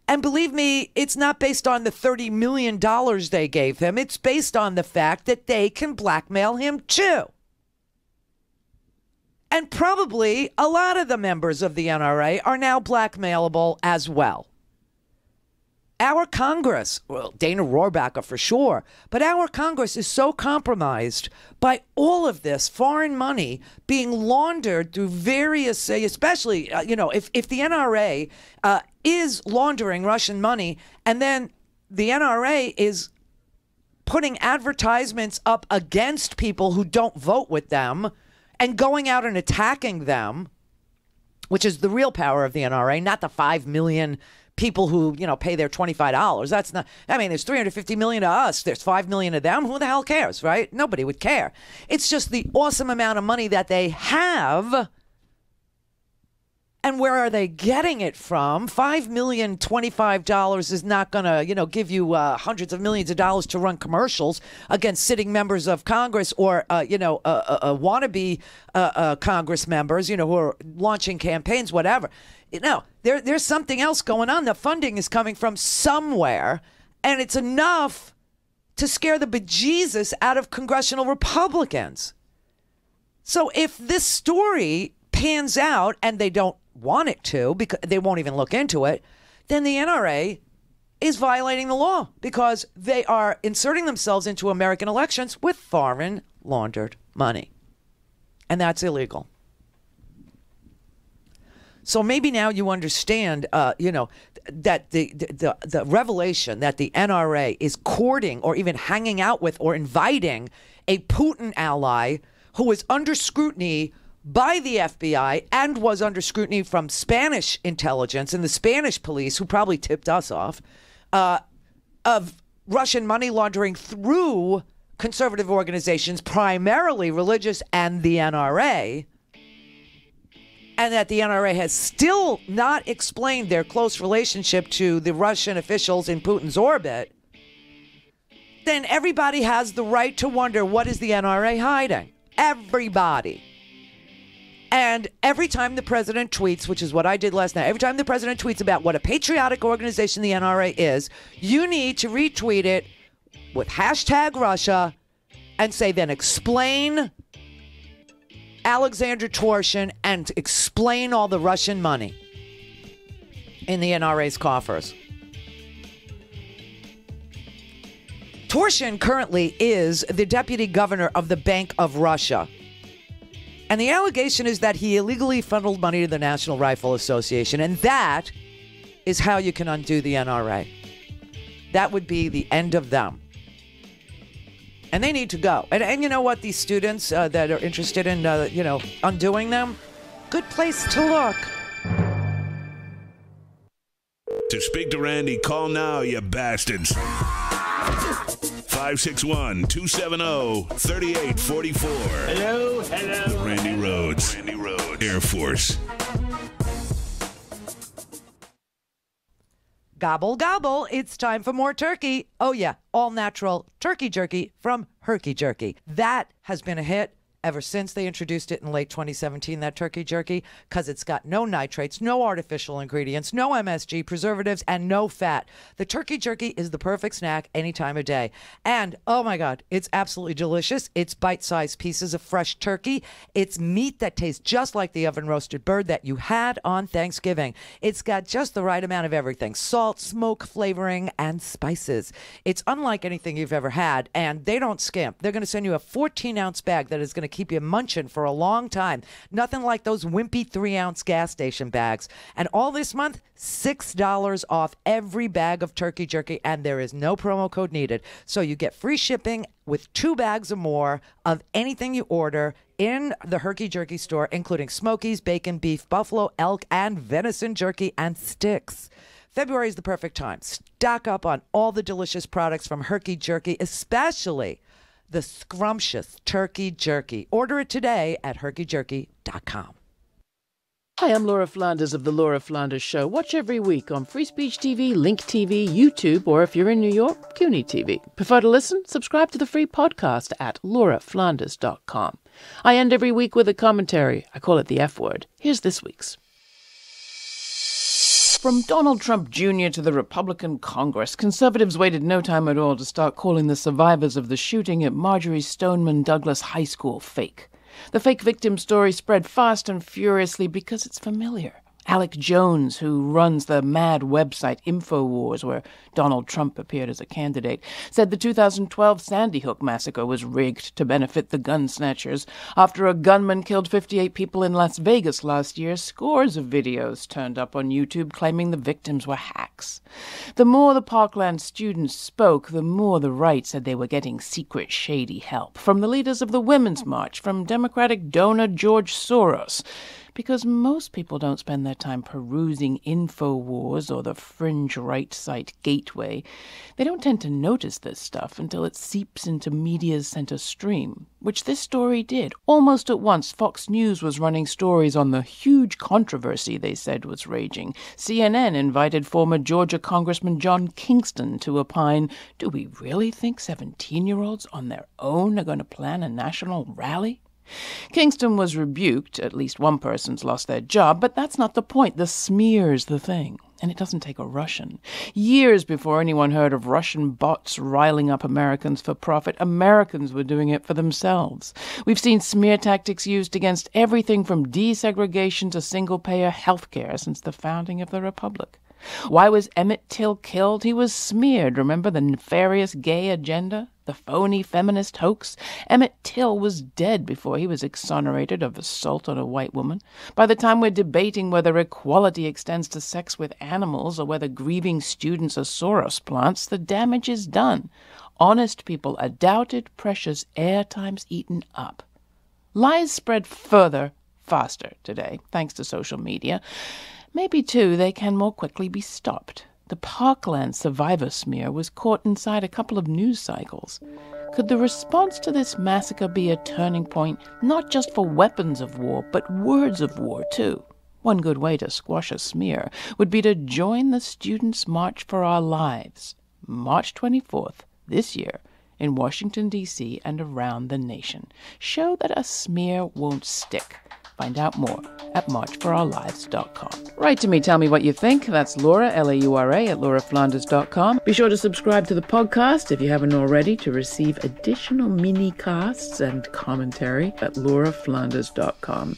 And believe me, it's not based on the $30 million they gave him. It's based on the fact that they can blackmail him too. And probably a lot of the members of the NRA are now blackmailable as well. Our Congress, well, Dana Rohrabacher for sure, but our Congress is so compromised by all of this foreign money being laundered through various, especially, if the NRA is laundering Russian money and then the NRA is putting advertisements up against people who don't vote with them and going out and attacking them, which is the real power of the NRA, not the 5 million people who, pay their $25. That's not, there's 350 million to us. There's 5 million of them. Who the hell cares, right? Nobody would care. It's just the awesome amount of money that they have. And where are they getting it from? $5 million, $25 is not going to, give you hundreds of millions of dollars to run commercials against sitting members of Congress or, wannabe Congress members, who are launching campaigns, whatever. There's something else going on. The funding is coming from somewhere, and it's enough to scare the bejesus out of congressional Republicans. So if this story pans out, and they don't want it to because they won't even look into it, then the NRA is violating the law because they are inserting themselves into American elections with foreign laundered money. And that's illegal. So maybe now you understand, that the revelation that the NRA is courting or even hanging out with or inviting a Putin ally who is under scrutiny by the FBI and was under scrutiny from Spanish intelligence and the Spanish police, who probably tipped us off, of Russian money laundering through conservative organizations, primarily religious, and the NRA, and that the NRA has still not explained their close relationship to the Russian officials in Putin's orbit, then everybody has the right to wonder, what is the NRA hiding? Everybody. And every time the president tweets, which is what I did last night, every time the president tweets about what a patriotic organization the NRA is, you need to retweet it with hashtag Russia and say, then explain Alexander Torshin and explain all the Russian money in the NRA's coffers. Torshin currently is the deputy governor of the Bank of Russia. And the allegation is that he illegally funneled money to the National Rifle Association. And that is how you can undo the NRA. That would be the end of them. And they need to go. And you know what? These students that are interested in, undoing them, good place to look. To speak to Randi, call now, you bastards. 561-270-3844. Hello. Randi Rhodes. Air Force. Gobble, gobble. It's time for more turkey. Oh, yeah. All natural turkey jerky from Herky-Jerky. That has been a hit ever since they introduced it in late 2017, that turkey jerky, because it's got no nitrates, no artificial ingredients, no MSG, preservatives, and no fat. The turkey jerky is the perfect snack any time of day. And, oh my God, it's absolutely delicious. It's bite-sized pieces of fresh turkey. It's meat that tastes just like the oven-roasted bird that you had on Thanksgiving. It's got just the right amount of everything: salt, smoke, flavoring, and spices. It's unlike anything you've ever had, and they don't skimp. They're going to send you a 14-ounce bag that is going to keep you munching for a long time. Nothing like those wimpy 3-ounce gas station bags. And all this month, $6 off every bag of turkey jerky, and there is no promo code needed. So you get free shipping with 2 bags or more of anything you order in the Herky-Jerky store, including Smokies, bacon, beef, buffalo, elk, and venison jerky and sticks. February is the perfect time. Stock up on all the delicious products from Herky-Jerky, especially the scrumptious turkey jerky. Order it today at herkyjerky.com. Hi, I'm Laura Flanders of The Laura Flanders Show. Watch every week on Free Speech TV, Link TV, YouTube, or if you're in New York, CUNY TV. Prefer to listen? Subscribe to the free podcast at lauraflanders.com. I end every week with a commentary. I call it the F word. Here's this week's. From Donald Trump Jr. to the Republican Congress, conservatives waited no time at all to start calling the survivors of the shooting at Marjory Stoneman Douglas High School fake. The fake victim story spread fast and furiously because it's familiar. Alec Jones, who runs the mad website InfoWars, where Donald Trump appeared as a candidate, said the 2012 Sandy Hook massacre was rigged to benefit the gun snatchers. After a gunman killed 58 people in Las Vegas last year, scores of videos turned up on YouTube claiming the victims were hacks. The more the Parkland students spoke, the more the right said they were getting secret, shady help from the leaders of the Women's March, from Democratic donor George Soros. Because most people don't spend their time perusing InfoWars or the fringe right site Gateway. They don't tend to notice this stuff until it seeps into media's center stream, which this story did. Almost at once, Fox News was running stories on the huge controversy they said was raging. CNN invited former Georgia Congressman John Kingston to opine, do we really think 17-year-olds on their own are going to plan a national rally? Kingston was rebuked. At least one person's lost their job, but that's not the point. The smear's the thing. And it doesn't take a Russian. Years before anyone heard of Russian bots riling up Americans for profit, Americans were doing it for themselves. We've seen smear tactics used against everything from desegregation to single-payer health care since the founding of the Republic. Why was Emmett Till killed? He was smeared. Remember the nefarious gay agenda? The phony feminist hoax? Emmett Till was dead before he was exonerated of assault on a white woman. By the time we're debating whether equality extends to sex with animals or whether grieving students are Soros plants, the damage is done. Honest people are doubted, precious airtime's eaten up. Lies spread further, faster today, thanks to social media. Maybe, too, they can more quickly be stopped. The Parkland survivor smear was caught inside a couple of news cycles. Could the response to this massacre be a turning point, not just for weapons of war, but words of war, too? One good way to squash a smear would be to join the Students' March for Our Lives, March 24th, this year, in Washington, D.C. and around the nation. Show that a smear won't stick. Find out more at marchforourlives.com. Write to me, tell me what you think. That's Laura, Laura, at lauraflanders.com. Be sure to subscribe to the podcast if you haven't already to receive additional mini-casts and commentary at lauraflanders.com.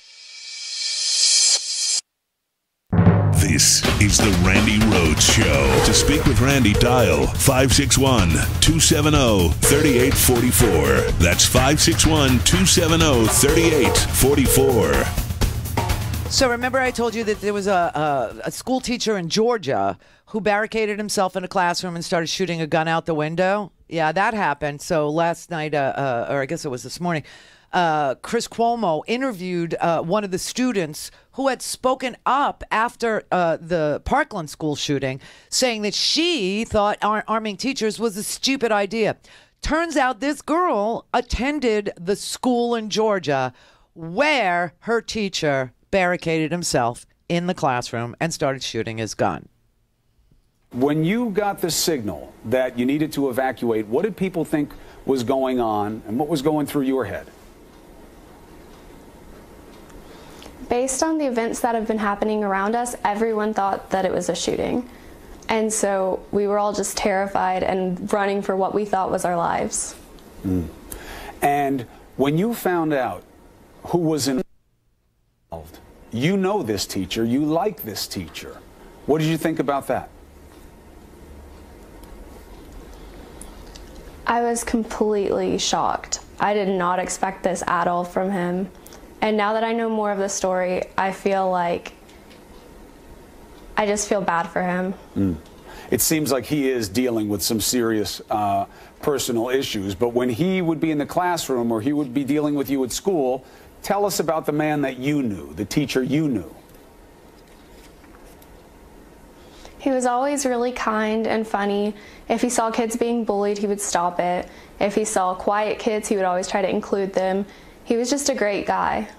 This is the Randi Rhodes Show. To speak with Randi, dial 561-270-3844. That's 561-270-3844. So remember I told you that there was a school teacher in Georgia who barricaded himself in a classroom and started shooting a gun out the window? Yeah, that happened. So last night, or I guess it was this morning, Chris Cuomo interviewed one of the students who had spoken up after the Parkland school shooting, saying that she thought arming teachers was a stupid idea. Turns out this girl attended the school in Georgia where her teacher barricaded himself in the classroom and started shooting his gun. When you got the signal that you needed to evacuate, what did people think was going on and what was going through your head? Based on the events that have been happening around us, everyone thought that it was a shooting. And so we were all just terrified and running for what we thought was our lives. Mm. And when you found out who was involved, you know this teacher, you like this teacher. What did you think about that? I was completely shocked. I did not expect this at all from him. And now that I know more of the story, I feel like I just feel bad for him. Mm. It seems like he is dealing with some serious personal issues, but when he would be in the classroom or he would be dealing with you at school, tell us about the man that you knew, the teacher you knew. He was always really kind and funny. If he saw kids being bullied, he would stop it. If he saw quiet kids, he would always try to include them. He was just a great guy.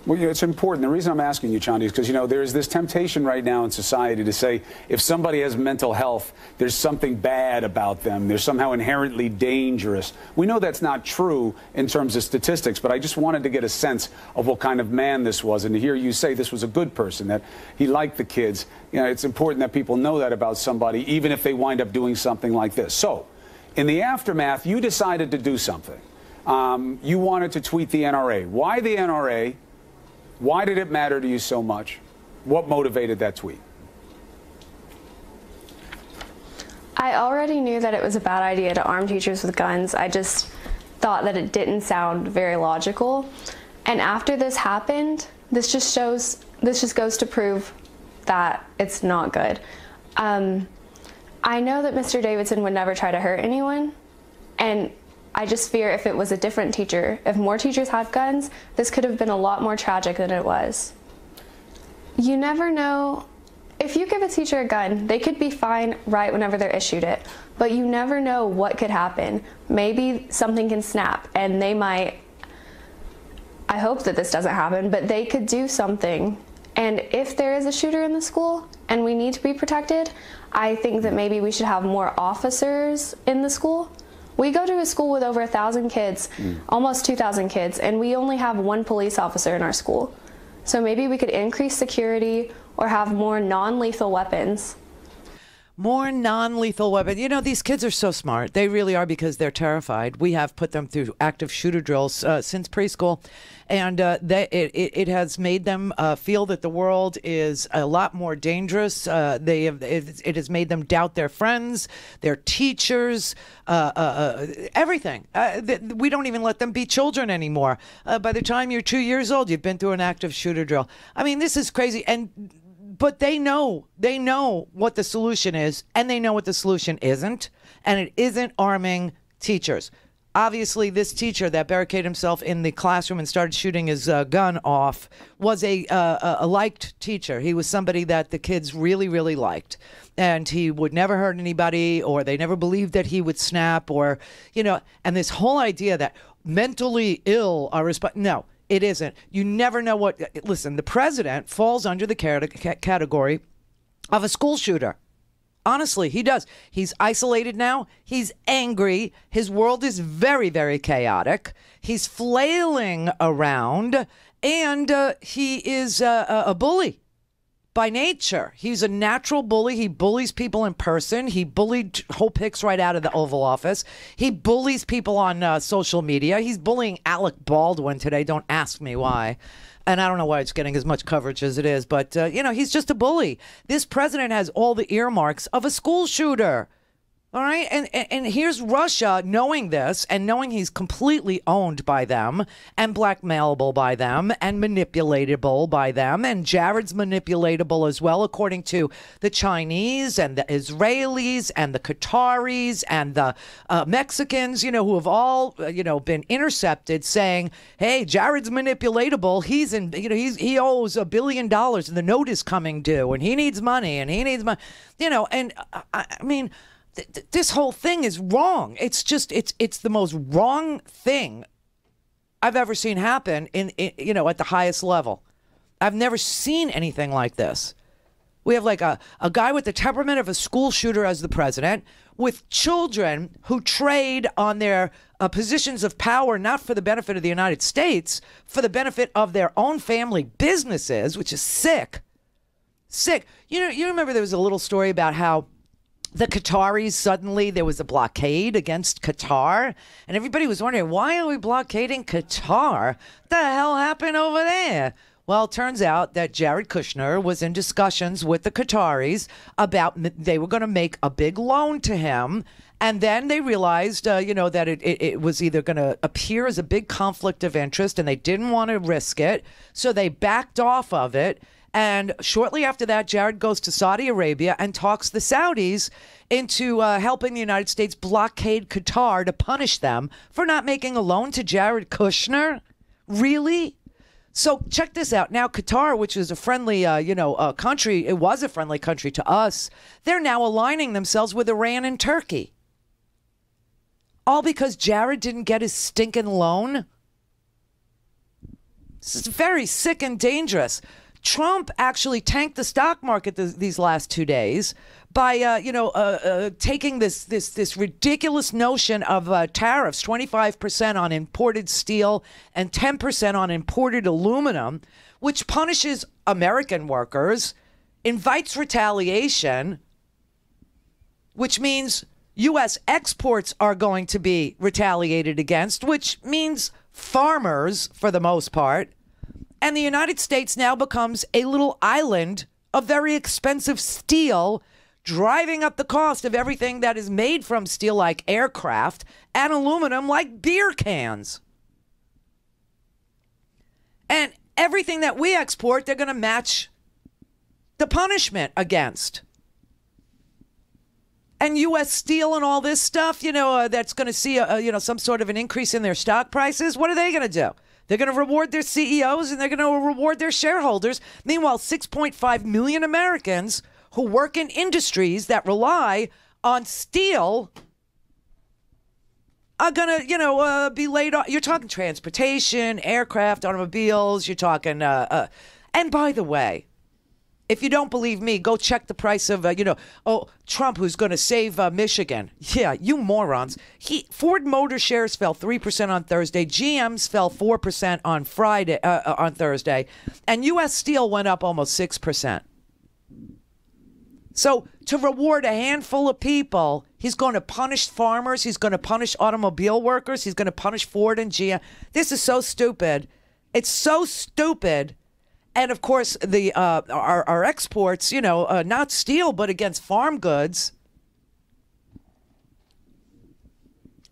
Well, you know, it's important. The reason I'm asking you, Chandi, is because, you know, there's this temptation right now in society to say if somebody has mental health, there's something bad about them. They're somehow inherently dangerous. We know that's not true in terms of statistics, but I just wanted to get a sense of what kind of man this was. And to hear you say this was a good person, that he liked the kids, you know, it's important that people know that about somebody, even if they wind up doing something like this. So, in the aftermath, you decided to do something. You wanted to tweet the NRA. Why the NRA? Why did it matter to you so much? What motivated that tweet? I already knew that it was a bad idea to arm teachers with guns. I just thought that it didn't sound very logical. And after this happened, this just goes to prove that it's not good. I know that Mr. Davidson would never try to hurt anyone, and I just fear if it was a different teacher, if more teachers had guns, this could have been a lot more tragic than it was. You never know. If you give a teacher a gun, they could be fine right whenever they're issued it, but you never know what could happen. Maybe something can snap and they might, I hope that this doesn't happen, but they could do something. And if there is a shooter in the school and we need to be protected, I think that maybe we should have more officers in the school. We go to a school with over 1,000 kids, almost 2,000 kids, and we only have one police officer in our school. So maybe we could increase security or have more non-lethal weapons. More non-lethal weapons. You know, these kids are so smart. They really are, because they're terrified. We have put them through active shooter drills since preschool, and it has made them feel that the world is a lot more dangerous. It has made them doubt their friends, their teachers, everything. We don't even let them be children anymore. By the time you're 2 years old, you've been through an active shooter drill. I mean, this is crazy. But they know what the solution is, and they know what the solution isn't, and it isn't arming teachers. Obviously, this teacher that barricaded himself in the classroom and started shooting his gun off was a liked teacher. He was somebody that the kids really, really liked, and he would never hurt anybody, or they never believed that he would snap, or, you know, and this whole idea that mentally ill are no. It isn't. You never know what. Listen, the president falls under the category of a school shooter. Honestly, he does. He's isolated now. He's angry. His world is very, very chaotic. He's flailing around, And he is a bully by nature. He's a natural bully. He bullies people in person. He bullied Hope Hicks right out of the Oval Office. He bullies people on social media. He's bullying Alec Baldwin today. Don't ask me why. And I don't know why it's getting as much coverage as it is. But, he's just a bully. This president has all the earmarks of a school shooter. All right. And here's Russia knowing this and knowing he's completely owned by them and blackmailable by them and manipulatable by them. And Jared's manipulatable as well, according to the Chinese and the Israelis and the Qataris and the Mexicans, who have all, been intercepted saying, hey, Jared's manipulatable. He's in, he owes $1 billion and the note is coming due and he needs money and he needs money, and I mean, this whole thing is wrong. It's just it's the most wrong thing I've ever seen happen in at the highest level. I've never seen anything like this. We have like a guy with the temperament of a school shooter as the president, with children who trade on their positions of power, not for the benefit of the United States, for the benefit of their own family businesses, which is sick. Sick. You remember there was a little story about how the Qataris, suddenly there was a blockade against Qatar, and everybody was wondering, why are we blockading Qatar? What the hell happened over there? Well, it turns out that Jared Kushner was in discussions with the Qataris about they were going to make a big loan to him, and then they realized, that it was either going to appear as a big conflict of interest, and they didn't want to risk it, so they backed off of it. And shortly after that, Jared goes to Saudi Arabia and talks the Saudis into helping the United States blockade Qatar to punish them for not making a loan to Jared Kushner. Really? So check this out. Now, Qatar, which is a friendly, country, it was a friendly country to us. They're now aligning themselves with Iran and Turkey. All because Jared didn't get his stinking loan? This is very sick and dangerous. Trump actually tanked the stock market these last 2 days by, taking this ridiculous notion of tariffs, 25% on imported steel and 10% on imported aluminum, which punishes American workers, invites retaliation, which means U.S. exports are going to be retaliated against, which means farmers, for the most part. And the United States now becomes a little island of very expensive steel, driving up the cost of everything that is made from steel, like aircraft, and aluminum, like beer cans. And everything that we export, they're going to match the punishment against. And U.S. Steel and all this stuff, that's going to see, some sort of an increase in their stock prices. What are they going to do? They're going to reward their CEOs and they're going to reward their shareholders. Meanwhile, 6.5 million Americans who work in industries that rely on steel are going to, be laid off. You're talking transportation, aircraft, automobiles. You're talking, and by the way, if you don't believe me, go check the price of, Trump, who's going to save Michigan. Yeah, you morons. Ford Motor shares fell 3% on Thursday. GM's fell 4% on Thursday. And U.S. Steel went up almost 6%. So to reward a handful of people, he's going to punish farmers. He's going to punish automobile workers. He's going to punish Ford and GM. This is so stupid. It's so stupid. And of course, our exports, not steel, but against farm goods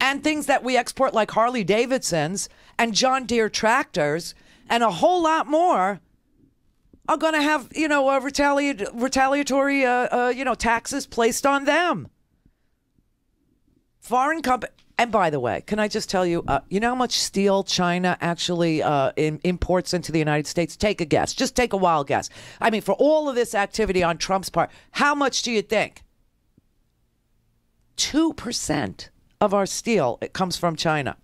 and things that we export like Harley Davidsons and John Deere tractors and a whole lot more are going to have, retaliatory, taxes placed on them. Foreign company. And by the way, can I just tell you, you know how much steel China actually imports into the United States? Take a guess. Just take a wild guess. I mean, for all of this activity on Trump's part, how much do you think? 2% of our steel, it comes from China.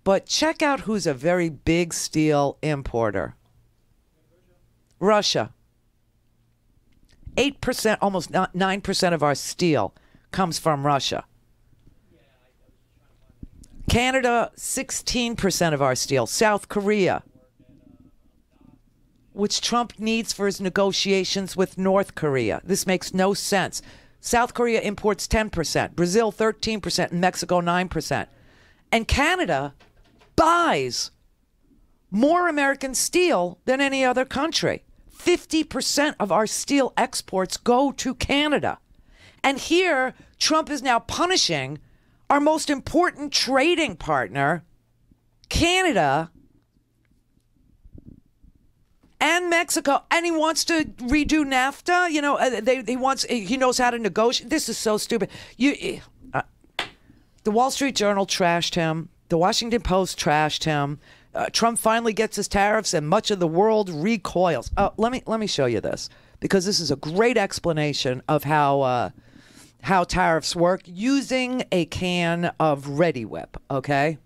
But check out who's a very big steel importer. Russia. 8%, almost 9% of our steel comes from Russia. Canada, 16% of our steel. South Korea, which Trump needs for his negotiations with North Korea. This makes no sense. South Korea imports 10%, Brazil 13%, and Mexico 9%. And Canada buys more American steel than any other country. 50% of our steel exports go to Canada. And here, Trump is now punishing our most important trading partner, Canada, and Mexico, and he wants to redo NAFTA. You know, he knows how to negotiate. This is so stupid. The Wall Street Journal trashed him. The Washington Post trashed him. Trump finally gets his tariffs, and much of the world recoils. Let me show you this, because this is a great explanation of how tariffs work using a can of Ready Whip. Okay,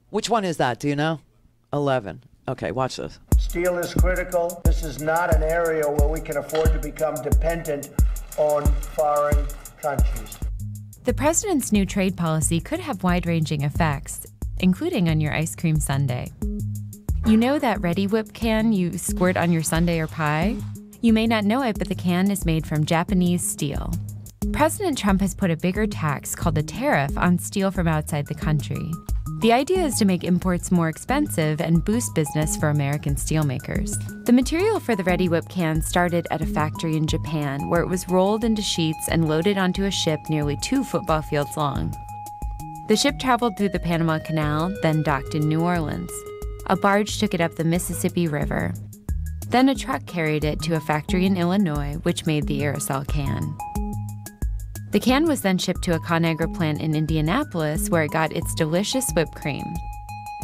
which one is that? Do you know? 11. Okay, watch this. Steel is critical. This is not an area where we can afford to become dependent on foreign countries. The president's new trade policy could have wide-ranging effects, including on your ice cream sundae. You know that Ready Whip can you squirt on your sundae or pie? You may not know it, but the can is made from Japanese steel. President Trump has put a bigger tax called a tariff on steel from outside the country. The idea is to make imports more expensive and boost business for American steelmakers. The material for the Ready Whip can started at a factory in Japan, where it was rolled into sheets and loaded onto a ship nearly 2 football fields long. The ship traveled through the Panama Canal, then docked in New Orleans. A barge took it up the Mississippi River. Then a truck carried it to a factory in Illinois, which made the aerosol can. The can was then shipped to a Conagra plant in Indianapolis, where it got its delicious whipped cream.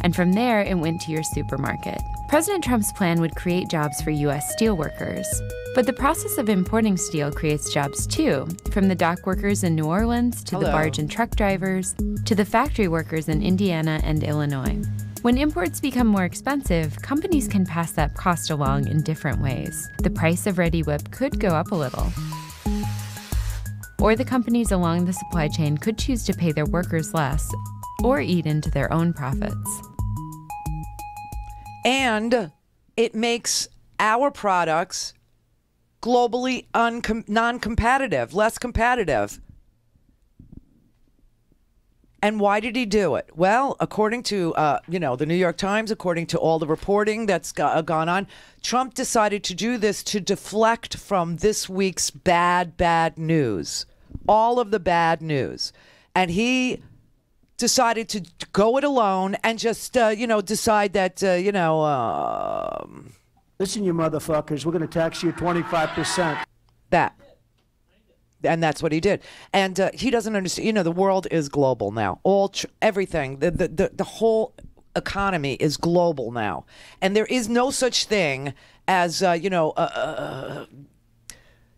And from there, it went to your supermarket. President Trump's plan would create jobs for U.S. steelworkers. But the process of importing steel creates jobs too, from the dock workers in New Orleans to the barge and truck drivers to the factory workers in Indiana and Illinois. When imports become more expensive, companies can pass that cost along in different ways. The price of Ready Whip could go up a little. Or the companies along the supply chain could choose to pay their workers less or eat into their own profits. And it makes our products globally non-competitive, less competitive. And why did he do it? Well, according to, the New York Times, according to all the reporting that's gone on, Trump decided to do this to deflect from this week's bad news, all of the bad news. And he decided to go it alone and just, decide that, Listen, you motherfuckers, we're going to tax you 25%. That. And that's what he did. And he doesn't understand. The world is global now. Everything, the whole economy is global now. And there is no such thing as,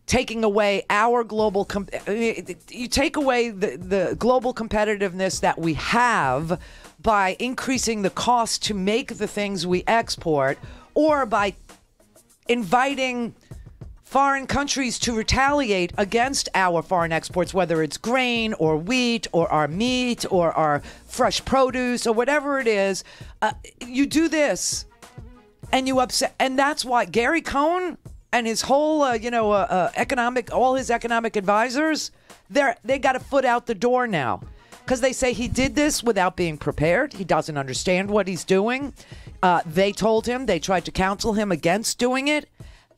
taking away our global. You take away the global competitiveness that we have by increasing the cost to make the things we export, or by inviting foreign countries to retaliate against our foreign exports, whether it's grain or wheat or our meat or our fresh produce or whatever it is. You do this and you upset. And that's why Gary Cohn and his whole, all his economic advisors, they got a foot out the door now, because they say he did this without being prepared. He doesn't understand what he's doing. They told him, they tried to counsel him against doing it.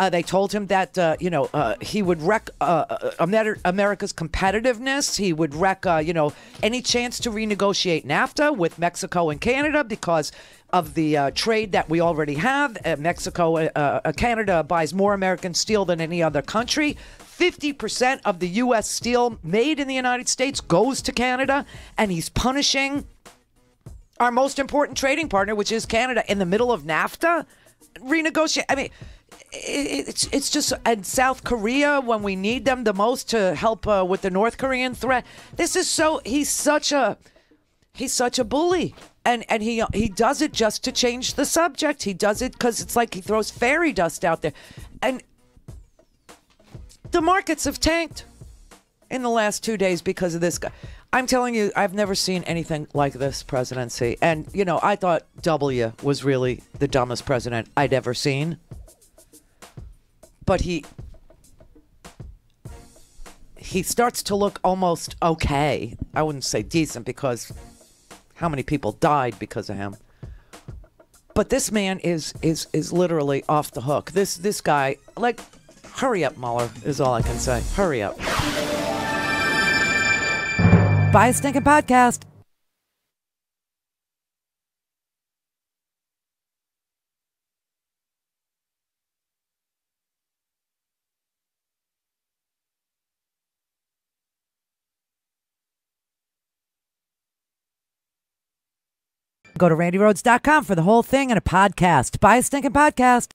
They told him that, he would wreck America's competitiveness. He would wreck, any chance to renegotiate NAFTA with Mexico and Canada because of the trade that we already have. Canada buys more American steel than any other country. 50% of the U.S. steel made in the United States goes to Canada, and he's punishing our most important trading partner, which is Canada, in the middle of NAFTA renegotiate. I mean, it's just, and South Korea, when we need them the most to help with the North Korean threat. This is he's such a bully, and he does it just to change the subject. He does it because it's like he throws fairy dust out there, and the markets have tanked in the last 2 days because of this guy. I'm telling you, I've never seen anything like this presidency. And, you know, I thought W was really the dumbest president I'd ever seen. But he starts to look almost okay. I wouldn't say decent, because how many people died because of him? But this man is literally off the hook. This guy, like, hurry up, Mueller, is all I can say. Hurry up. Buy a stinking podcast. Go to randyrhodes.com for the whole thing and a podcast. Buy a stinking podcast.